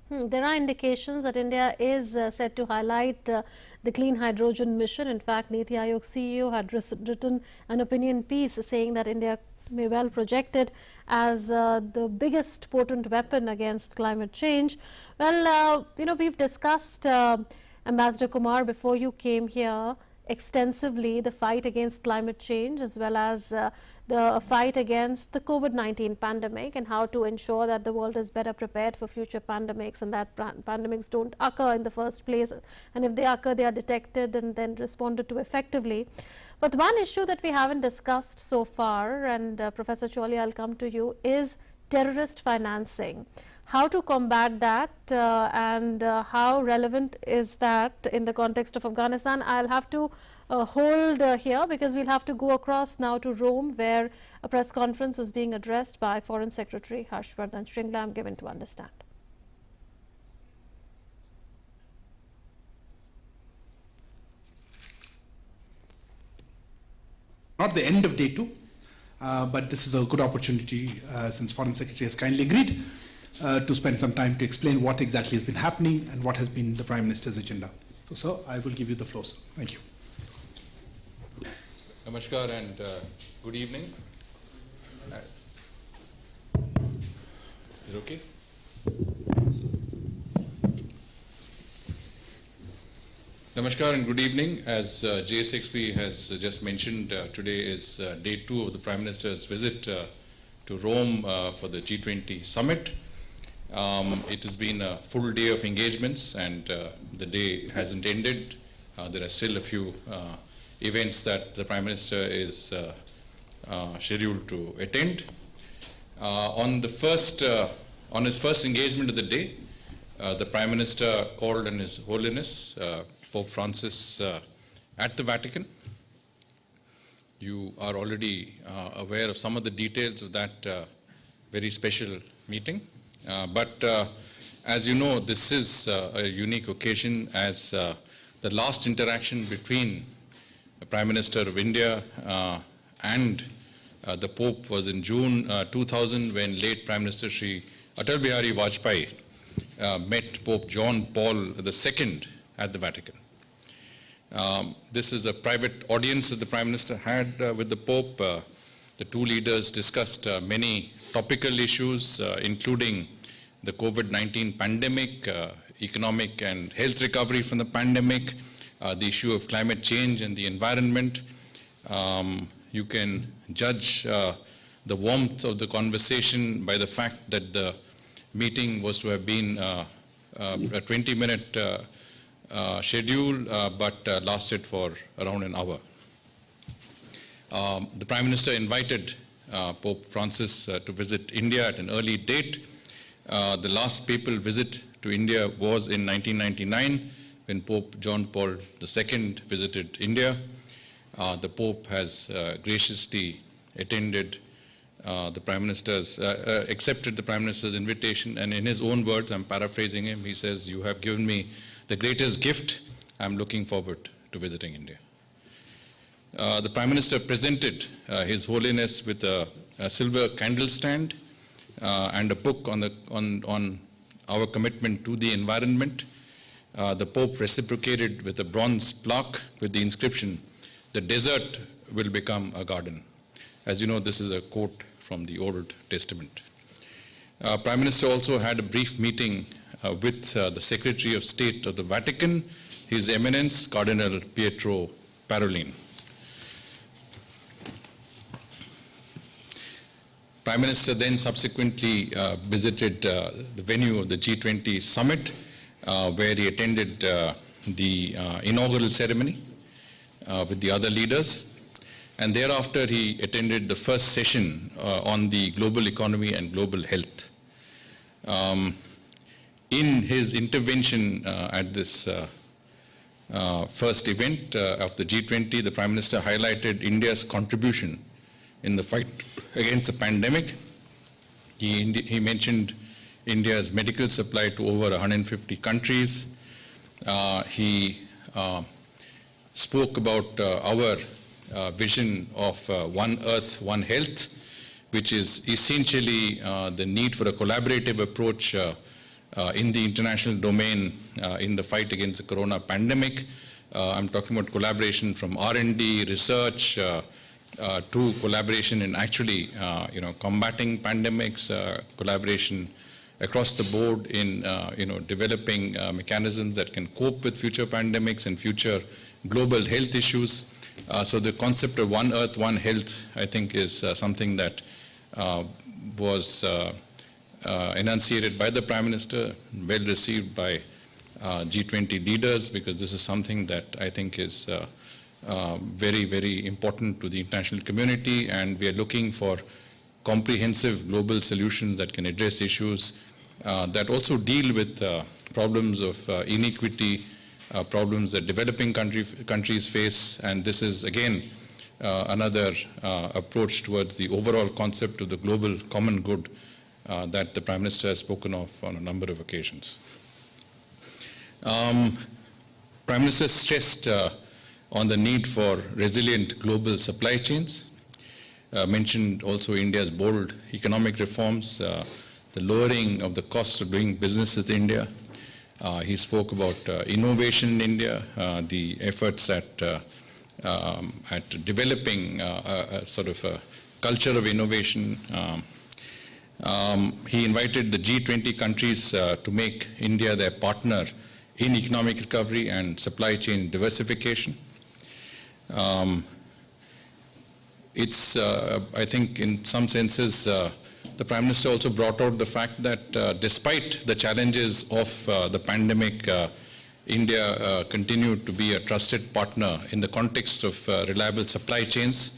There are indications that India is set to highlight the clean hydrogen mission. In fact, Niti Aayog CEO had written an opinion piece saying that India may well project it as the biggest potent weapon against climate change. Well, we've discussed, Ambassador Kumar, before you came here, extensively the fight against climate change as well as the fight against the COVID-19 pandemic and how to ensure that the world is better prepared for future pandemics and that pandemics don't occur in the first place. And if they occur, they are detected and then responded to effectively. But one issue that we haven't discussed so far, and Professor Chaulia, I'll come to you, is terrorist financing. How to combat that and how relevant is that in the context of Afghanistan? I'll have to hold here because we'll have to go across now to Rome, where a press conference is being addressed by Foreign Secretary Harshvardhan Shringla, I'm given to understand. Not the end of day two, but this is a good opportunity since Foreign Secretary has kindly agreed to spend some time to explain what exactly has been happening and what has been the Prime Minister's agenda. So, sir, I will give you the floor, sir. Thank you. Namaskar and good evening. it okay? Namaskar and good evening. As JSXP has just mentioned, today is day 2 of the Prime Minister's visit to Rome for the G20 summit. It has been a full day of engagements, and the day hasn't ended. There are still a few events that the Prime Minister is scheduled to attend. On his first engagement of the day, the Prime Minister called on His Holiness Pope Francis at the Vatican. You are already aware of some of the details of that very special meeting. But as you know, this is a unique occasion, as the last interaction between the Prime Minister of India and the Pope was in June 2000, when late Prime Minister Shri Atal Bihari Vajpayee met Pope John Paul II at the Vatican. This is a private audience that the Prime Minister had with the Pope. The two leaders discussed many topical issues, including the COVID-19 pandemic, economic and health recovery from the pandemic, the issue of climate change and the environment. You can judge the warmth of the conversation by the fact that the meeting was to have been a 20-minute schedule, but lasted for around an hour. The Prime Minister invited Pope Francis to visit India at an early date. The last papal visit to India was in 1999, when Pope John Paul II visited India. The Pope has graciously attended the Prime Minister's, accepted the Prime Minister's invitation, and in his own words, I'm paraphrasing him, he says, "You have given me the greatest gift. I'm looking forward to visiting India." The Prime Minister presented His Holiness with a silver candle stand and a book on our commitment to the environment. The Pope reciprocated with a bronze plaque with the inscription, "The desert will become a garden." As you know, this is a quote from the Old Testament. Prime Minister also had a brief meeting with the Secretary of State of the Vatican, His Eminence Cardinal Pietro Parolin. Prime Minister then subsequently visited the venue of the G20 summit, where he attended the inaugural ceremony with the other leaders. And thereafter, he attended the first session on the global economy and global health. In his intervention at this first event of the G20, the Prime Minister highlighted India's contribution in the fight against the pandemic. He mentioned India's medical supply to over 150 countries. He spoke about our vision of One Earth, One Health, which is essentially the need for a collaborative approach in the international domain in the fight against the corona pandemic. I'm talking about collaboration from R&D, research, to collaboration in actually combating pandemics, collaboration across the board in developing mechanisms that can cope with future pandemics and future global health issues. So the concept of One Earth, One Health, I think, is something that was enunciated by the Prime Minister, well received by G20 leaders, because this is something that I think is very, very important to the international community, and we are looking for comprehensive global solutions that can address issues that also deal with problems of inequity, problems that developing countries face, and this is again another approach towards the overall concept of the global common good that the Prime Minister has spoken of on a number of occasions. Prime Minister stressed on the need for resilient global supply chains, mentioned also India's bold economic reforms, the lowering of the cost of doing business with India. He spoke about innovation in India, the efforts at developing a sort of a culture of innovation. He invited the G20 countries to make India their partner in economic recovery and supply chain diversification. I think in some senses, the Prime Minister also brought out the fact that despite the challenges of the pandemic, India continued to be a trusted partner in the context of reliable supply chains.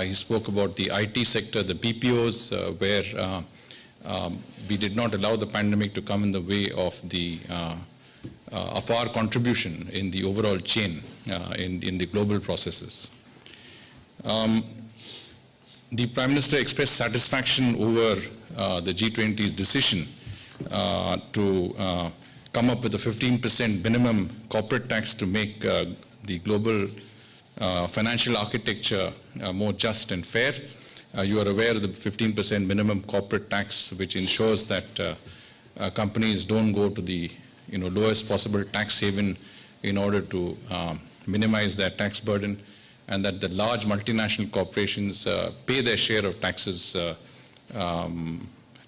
He spoke about the IT sector, the BPOs, where we did not allow the pandemic to come in the way of our contribution in the overall chain in the global processes. The Prime Minister expressed satisfaction over the G20's decision to come up with a 15% minimum corporate tax to make the global financial architecture more just and fair. You are aware of the 15% minimum corporate tax, which ensures that companies don't go to the lowest possible tax haven in order to minimize their tax burden, and that the large multinational corporations pay their share of taxes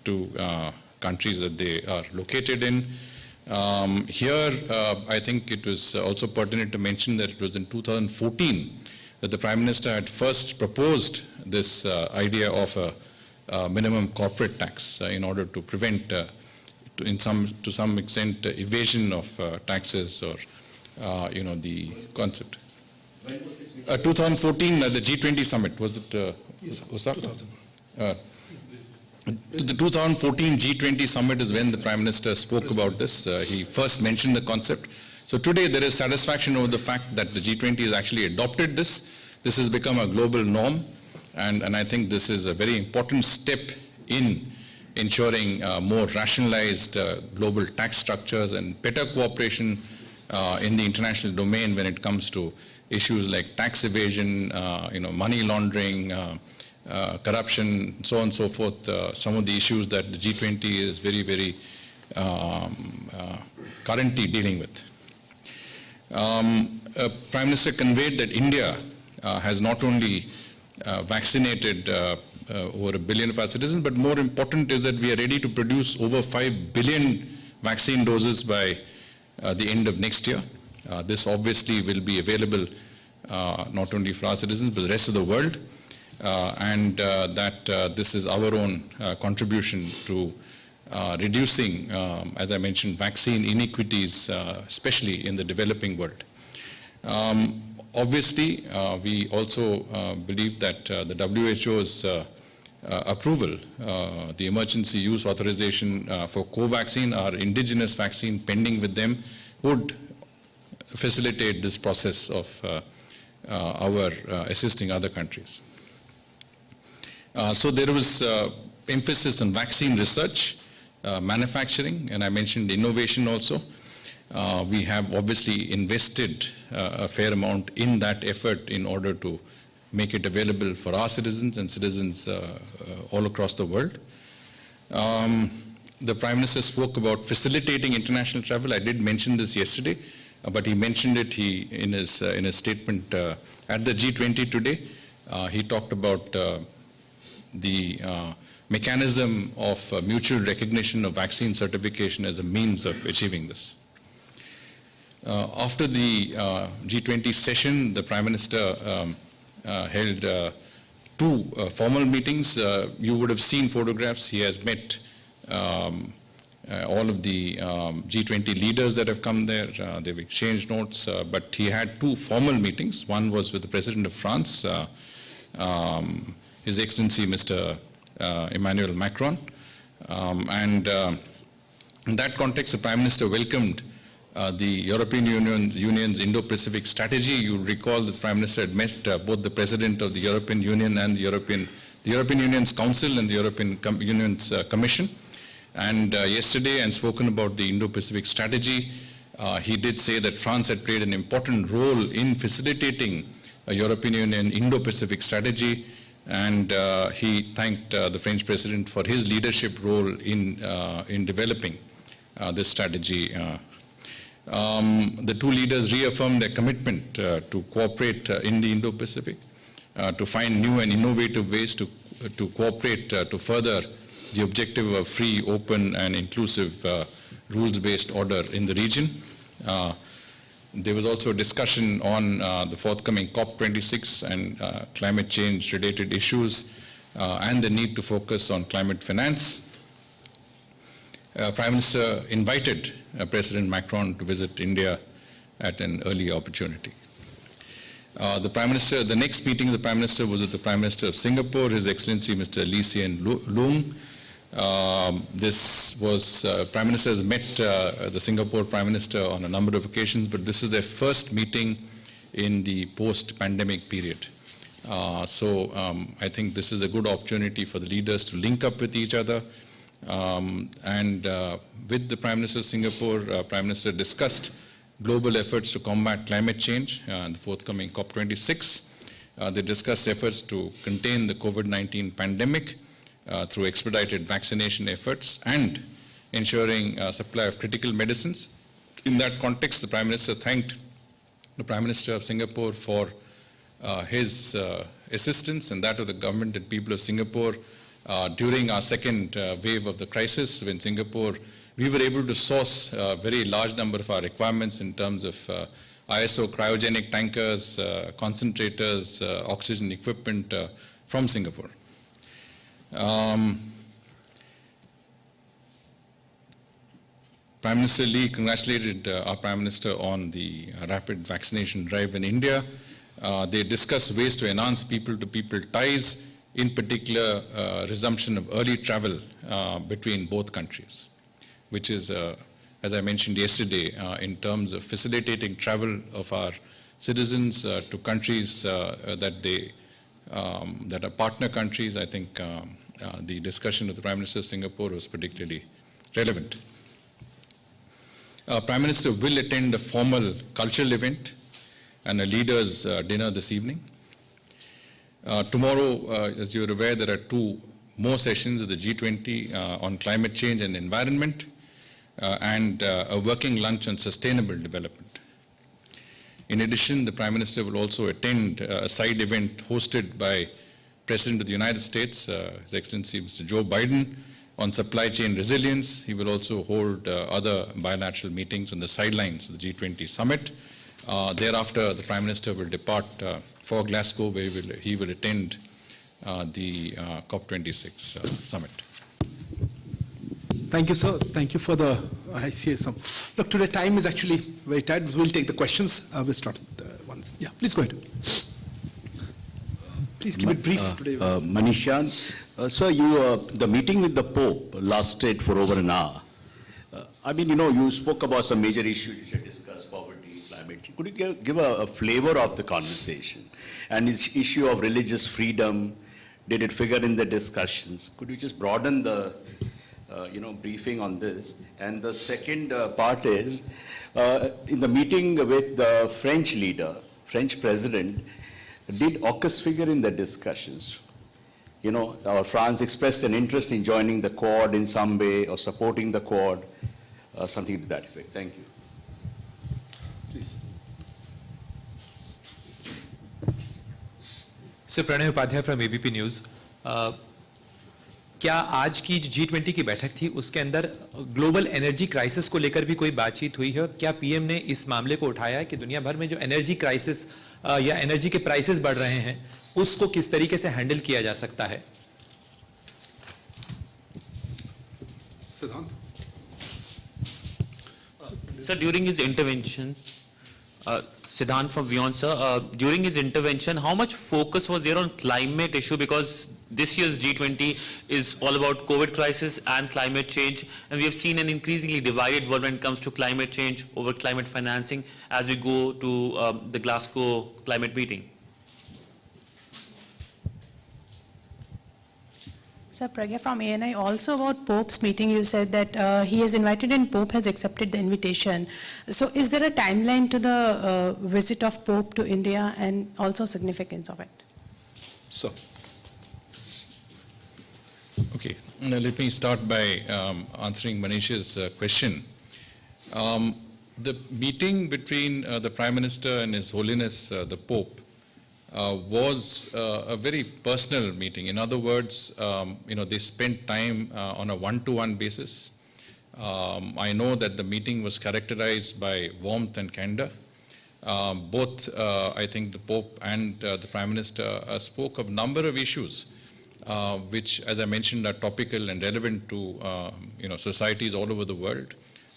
to countries that they are located in. Here, I think it was also pertinent to mention that it was in 2014 that the Prime Minister had first proposed this idea of a minimum corporate tax in order to prevent, to some extent, evasion of taxes or, the concept. 2014, the G20 summit, was it Osaka? 2000. The 2014 G20 summit is when the Prime Minister spoke about this. He first mentioned the concept. So today there is satisfaction over the fact that the G20 has actually adopted this. This has become a global norm, and I think this is a very important step in ensuring more rationalized global tax structures and better cooperation in the international domain when it comes to issues like tax evasion, money laundering, corruption, so on and so forth. Some of the issues that the G20 is very, very currently dealing with. Prime Minister conveyed that India has not only vaccinated over 1 billion of our citizens, but more important is that we are ready to produce over 5 billion vaccine doses by the end of next year. This obviously will be available not only for our citizens, but the rest of the world. And that this is our own contribution to reducing, as I mentioned, vaccine inequities, especially in the developing world. Obviously, we also believe that the WHO's approval, the emergency use authorization for Covaxin, our indigenous vaccine pending with them, would facilitate this process of our assisting other countries. So there was emphasis on vaccine research, manufacturing, and I mentioned innovation also. We have obviously invested a fair amount in that effort in order to make it available for our citizens and citizens all across the world. The Prime Minister spoke about facilitating international travel. I did mention this yesterday, but he mentioned it in his statement at the G20 today. He talked about the mechanism of mutual recognition of vaccine certification as a means of achieving this. After the G20 session, the Prime Minister held two formal meetings. You would have seen photographs. He has met all of the G20 leaders that have come there. They've exchanged notes, but he had two formal meetings. One was with the President of France, His Excellency Mr. Emmanuel Macron. And in that context, the Prime Minister welcomed the European Union's Indo-Pacific strategy. You'll recall that the Prime Minister had met both the President of the European Union and the European Union's Council and the European Union's Commission. And yesterday, and spoken about the Indo-Pacific strategy, he did say that France had played an important role in facilitating a European Union Indo-Pacific strategy, and he thanked the French President for his leadership role in developing this strategy. The two leaders reaffirmed their commitment to cooperate in the Indo-Pacific, to find new and innovative ways to cooperate to further the objective of free, open, and inclusive rules-based order in the region. There was also a discussion on the forthcoming COP26 and climate change related issues and the need to focus on climate finance. Prime Minister invited President Macron to visit India at an early opportunity. The next meeting of the Prime Minister was with the Prime Minister of Singapore, His Excellency Mr. Lee Hsien Loong. Prime Minister has met the Singapore Prime Minister on a number of occasions, but this is their first meeting in the post-pandemic period. I think this is a good opportunity for the leaders to link up with each other. With the Prime Minister of Singapore, Prime Minister discussed global efforts to combat climate change and the forthcoming COP26. They discussed efforts to contain the COVID-19 pandemic through expedited vaccination efforts and ensuring supply of critical medicines. In that context, the Prime Minister thanked the Prime Minister of Singapore for his assistance and that of the government and people of Singapore during our second wave of the crisis. When Singapore, we were able to source a very large number of our requirements in terms of ISO cryogenic tankers, concentrators, oxygen equipment from Singapore. Prime Minister Lee congratulated our Prime Minister on the rapid vaccination drive in India. They discussed ways to enhance people-to-people ties, in particular resumption of early travel between both countries, which is, as I mentioned yesterday, in terms of facilitating travel of our citizens to countries that are partner countries. I think the discussion with the Prime Minister of Singapore was particularly relevant. Prime Minister will attend a formal cultural event and a leaders' dinner this evening. Tomorrow, as you're aware, there are 2 more sessions of the G20 on climate change and environment and a working lunch on sustainable development. In addition, the Prime Minister will also attend a side event hosted by President of the United States, His Excellency Mr. Joe Biden, on supply chain resilience. He will also hold other bilateral meetings on the sidelines of the G20 summit. Thereafter, the Prime Minister will depart for Glasgow, where he will attend the COP26 summit. Thank you, sir. Thank you for the, I see some. Look, today time is actually very tight. We'll take the questions. We'll start with the ones. Yeah, please go ahead. Please keep it brief today. Manishan, sir, the meeting with the Pope lasted for over an hour. You spoke about some major issues you should discuss, poverty, climate change. Could you give a flavor of the conversation? And this issue of religious freedom, did it figure in the discussions? Could you just broaden the briefing on this? And the second part is, in the meeting with the French leader, French president, did AUKUS figure in the discussions? France expressed an interest in joining the Quad in some way or supporting the Quad, something to that effect. Thank you. Please. Sir, Pranay Upadhyay from ABP News. क्या आज की G20 की बैठक थी उसके अंदर global energy crisis को लेकर भी कोई बातचीत हुई है? क्या पीएम ने इस मामले को उठाया है कि दुनिया भर में जो एनर्जी क्राइसिस या एनर्जी के प्राइसेस बढ़ रहे हैं उसको किस तरीके से हैंडल किया जा सकता है? Siddhant. Sir, during his intervention, Siddhant from Beyond, sir, during his intervention, how much focus was there on climate issue? Because this year's G20 is all about COVID crisis and climate change, and we have seen an increasingly divided world when it comes to climate change over climate financing as we go to the Glasgow climate meeting. Sir, Pragya from ANI, also about Pope's meeting, you said that he is invited and Pope has accepted the invitation. So is there a timeline to the visit of Pope to India and also significance of it? So. Okay, now let me start by answering Manish's question. The meeting between the Prime Minister and His Holiness the Pope was a very personal meeting. In other words, they spent time on a one-to-one basis. I know that the meeting was characterized by warmth and candor. Both, I think, the Pope and the Prime Minister spoke of a number of issues which, as I mentioned, are topical and relevant to societies all over the world.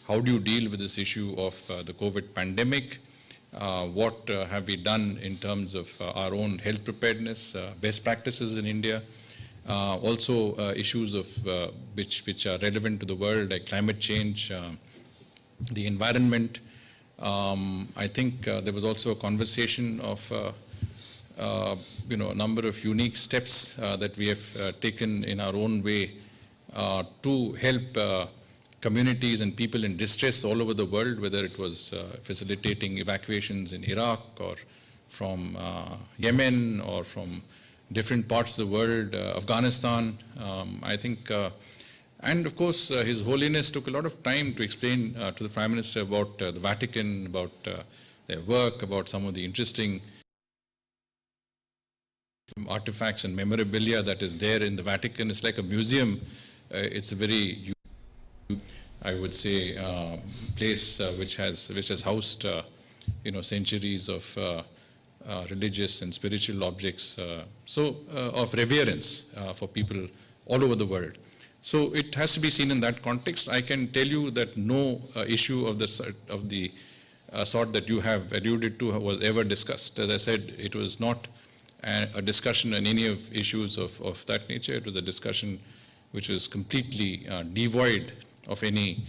How do you deal with this issue of the COVID pandemic? What have we done in terms of our own health preparedness, best practices in India? Also issues of which are relevant to the world, like climate change, the environment. I think there was also a conversation of a number of unique steps that we have taken in our own way to help communities and people in distress all over the world, whether it was facilitating evacuations in Iraq or from Yemen or from different parts of the world, Afghanistan. I think, and of course, His Holiness took a lot of time to explain to the Prime Minister about the Vatican, about their work, about some of the interesting artifacts and memorabilia that is there in the Vatican. It's like a museum. It's a very, I would say, place which has housed centuries of religious and spiritual objects, of reverence for people all over the world. So it has to be seen in that context. I can tell you that no issue of the sort that you have alluded to was ever discussed. As I said, it was not a discussion on any of issues of that nature. It was a discussion which was completely devoid of any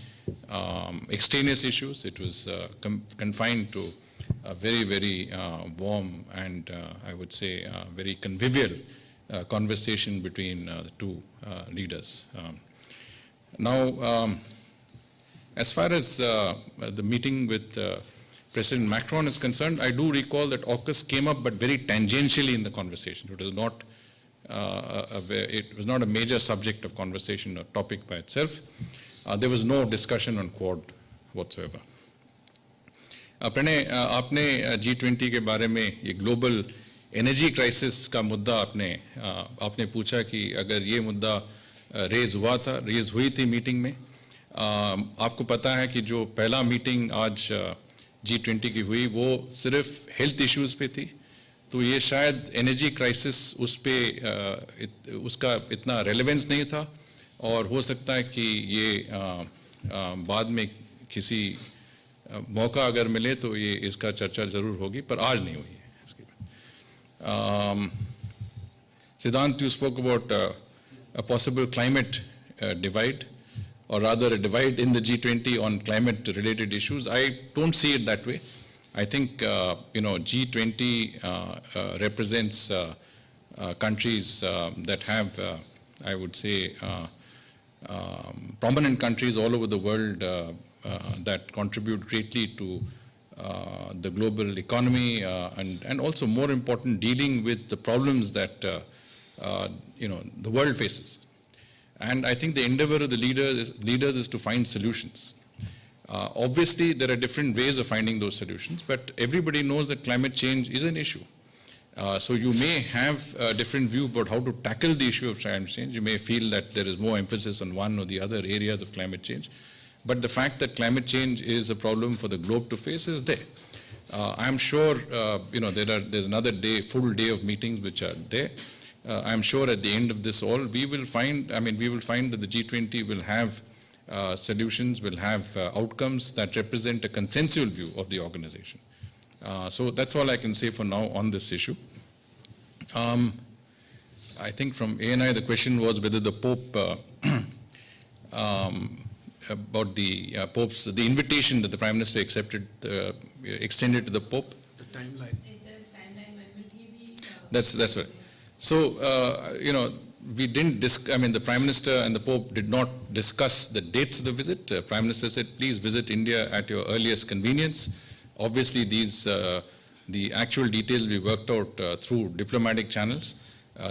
extraneous issues. It was confined to a very, very warm and I would say very convivial conversation between the two leaders. Now, as far as the meeting with President Macron is concerned, I do recall that AUKUS came up, but very tangentially in the conversation. It was not a major subject of conversation or topic by itself. There was no discussion on Quad whatsoever. Pranay, आपने G20 के बारे में ये global energy crisis का मुद्दा आपने पूछा कि अगर ये मुद्दा रेज हुई थी मीटिंग में, आपको पता है कि जो पहला मीटिंग आज G20 की हुई वो सिर्फ हेल्थ इश्यूज पे थी, तो ये शायद एनर्जी क्राइसिस उसका इतना रेलेवेंस नहीं था, और हो सकता है कि ये बाद में किसी मौका अगर मिले तो ये इसका चर्चा जरूर होगी, पर आज नहीं हुई है इसके बाद. Siddhant, you spoke about a possible climate divide, or rather a divide in the G20 on climate-related issues. I don't see it that way. I think G20 represents countries that have, I would say, prominent countries all over the world that contribute greatly to the global economy and also, more important, dealing with the problems that the world faces. And I think the endeavor of the leaders is to find solutions. Obviously, there are different ways of finding those solutions, but everybody knows that climate change is an issue. So you may have a different view about how to tackle the issue of climate change. You may feel that there is more emphasis on one or the other areas of climate change. But the fact that climate change is a problem for the globe to face is there. I'm sure, there's another full day of meetings which are there. I'm sure at the end of this all, we will find that the G20 will have solutions, will have outcomes that represent a consensual view of the organization. So that's all I can say for now on this issue. I think from ANI, the question was whether the Pope, about the Pope's, the invitation that the Prime Minister extended to the Pope. The timeline. If there is timeline, when will he be? That's right. So, we didn't the Prime Minister and the Pope did not discuss the dates of the visit. Prime Minister said, please visit India at your earliest convenience. Obviously, the actual details will be worked out through diplomatic channels.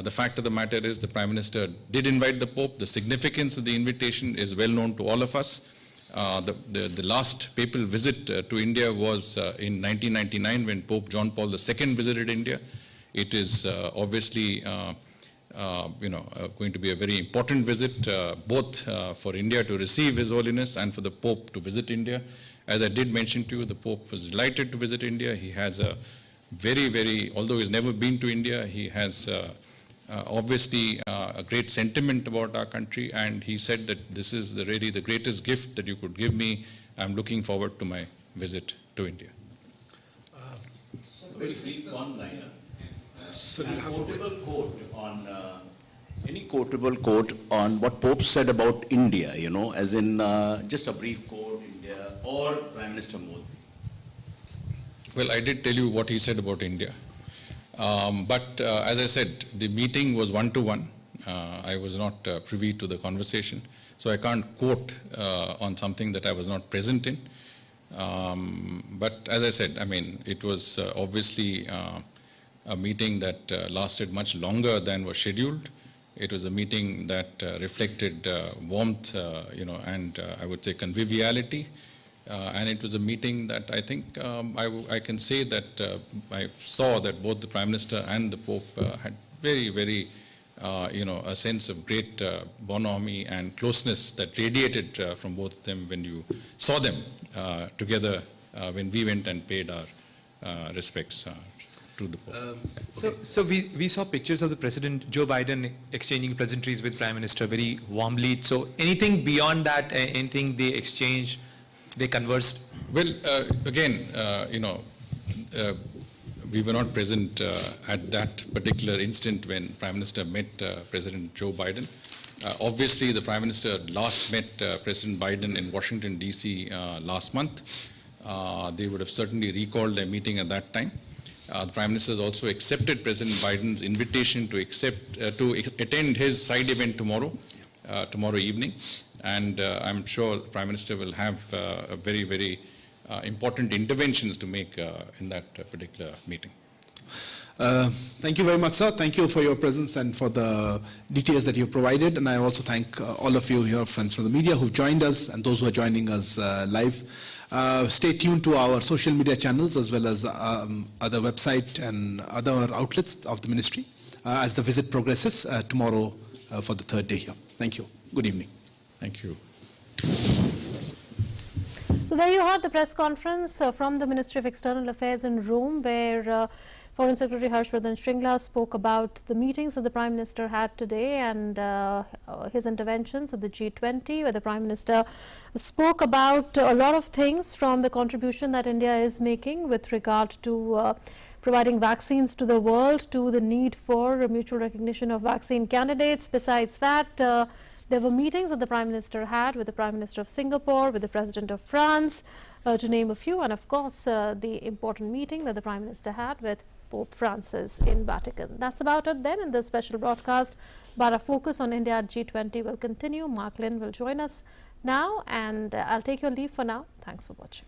The fact of the matter is the Prime Minister did invite the Pope. The significance of the invitation is well known to all of us. The last papal visit to India was in 1999 when Pope John Paul II visited India. It is obviously going to be a very important visit, both for India to receive His Holiness and for the Pope to visit India. As I did mention to you, the Pope was delighted to visit India. He has a although he's never been to India, he has obviously a great sentiment about our country, and he said that this is really the greatest gift that you could give me. I'm looking forward to my visit to India. Very brief one-liner. So we'll have Any quotable quote on what Pope said about India, as in just a brief quote, India, or Prime Minister Modi? Well, I did tell you what he said about India. But as I said, the meeting was one-to-one. I was not privy to the conversation. So I can't quote on something that I was not present in. But as I said, I mean, it was obviously a meeting that lasted much longer than was scheduled. It was a meeting that reflected warmth, and I would say conviviality. And it was a meeting that I think I can say that I saw that both the Prime Minister and the Pope had very, a sense of great bonhomie and closeness that radiated from both of them when you saw them together when we went and paid our respects to the Pope. So we saw pictures of the President Joe Biden exchanging pleasantries with Prime Minister very warmly. So anything beyond that, anything they exchanged, they conversed? Well, again, we were not present at that particular instant when Prime Minister met President Joe Biden. Obviously, the Prime Minister last met President Biden in Washington, D.C. Last month. They would have certainly recalled their meeting at that time. The Prime Minister has also accepted President Biden's invitation to attend his side event tomorrow evening. And I'm sure the Prime Minister will have a very important interventions to make in that particular meeting. Thank you very much, sir. Thank you for your presence and for the details that you provided. And I also thank all of you here, friends from the media, who've joined us and those who are joining us live. Stay tuned to our social media channels as well as other website and other outlets of the ministry as the visit progresses tomorrow for the third day here. Thank you. Good evening. Thank you. So there you heard the press conference from the Ministry of External Affairs in Rome, where Foreign Secretary Harshvardhan Shringla spoke about the meetings that the Prime Minister had today and his interventions at the G20, where the Prime Minister spoke about a lot of things, from the contribution that India is making with regard to providing vaccines to the world, to the need for mutual recognition of vaccine candidates. Besides that, there were meetings that the Prime Minister had with the Prime Minister of Singapore, with the President of France, to name a few, and of course the important meeting that the Prime Minister had with Pope Francis in Vatican. That's about it then in this special broadcast, but our focus on India at G20 will continue. Mark Lynn will join us now, and I'll take your leave for now. Thanks for watching.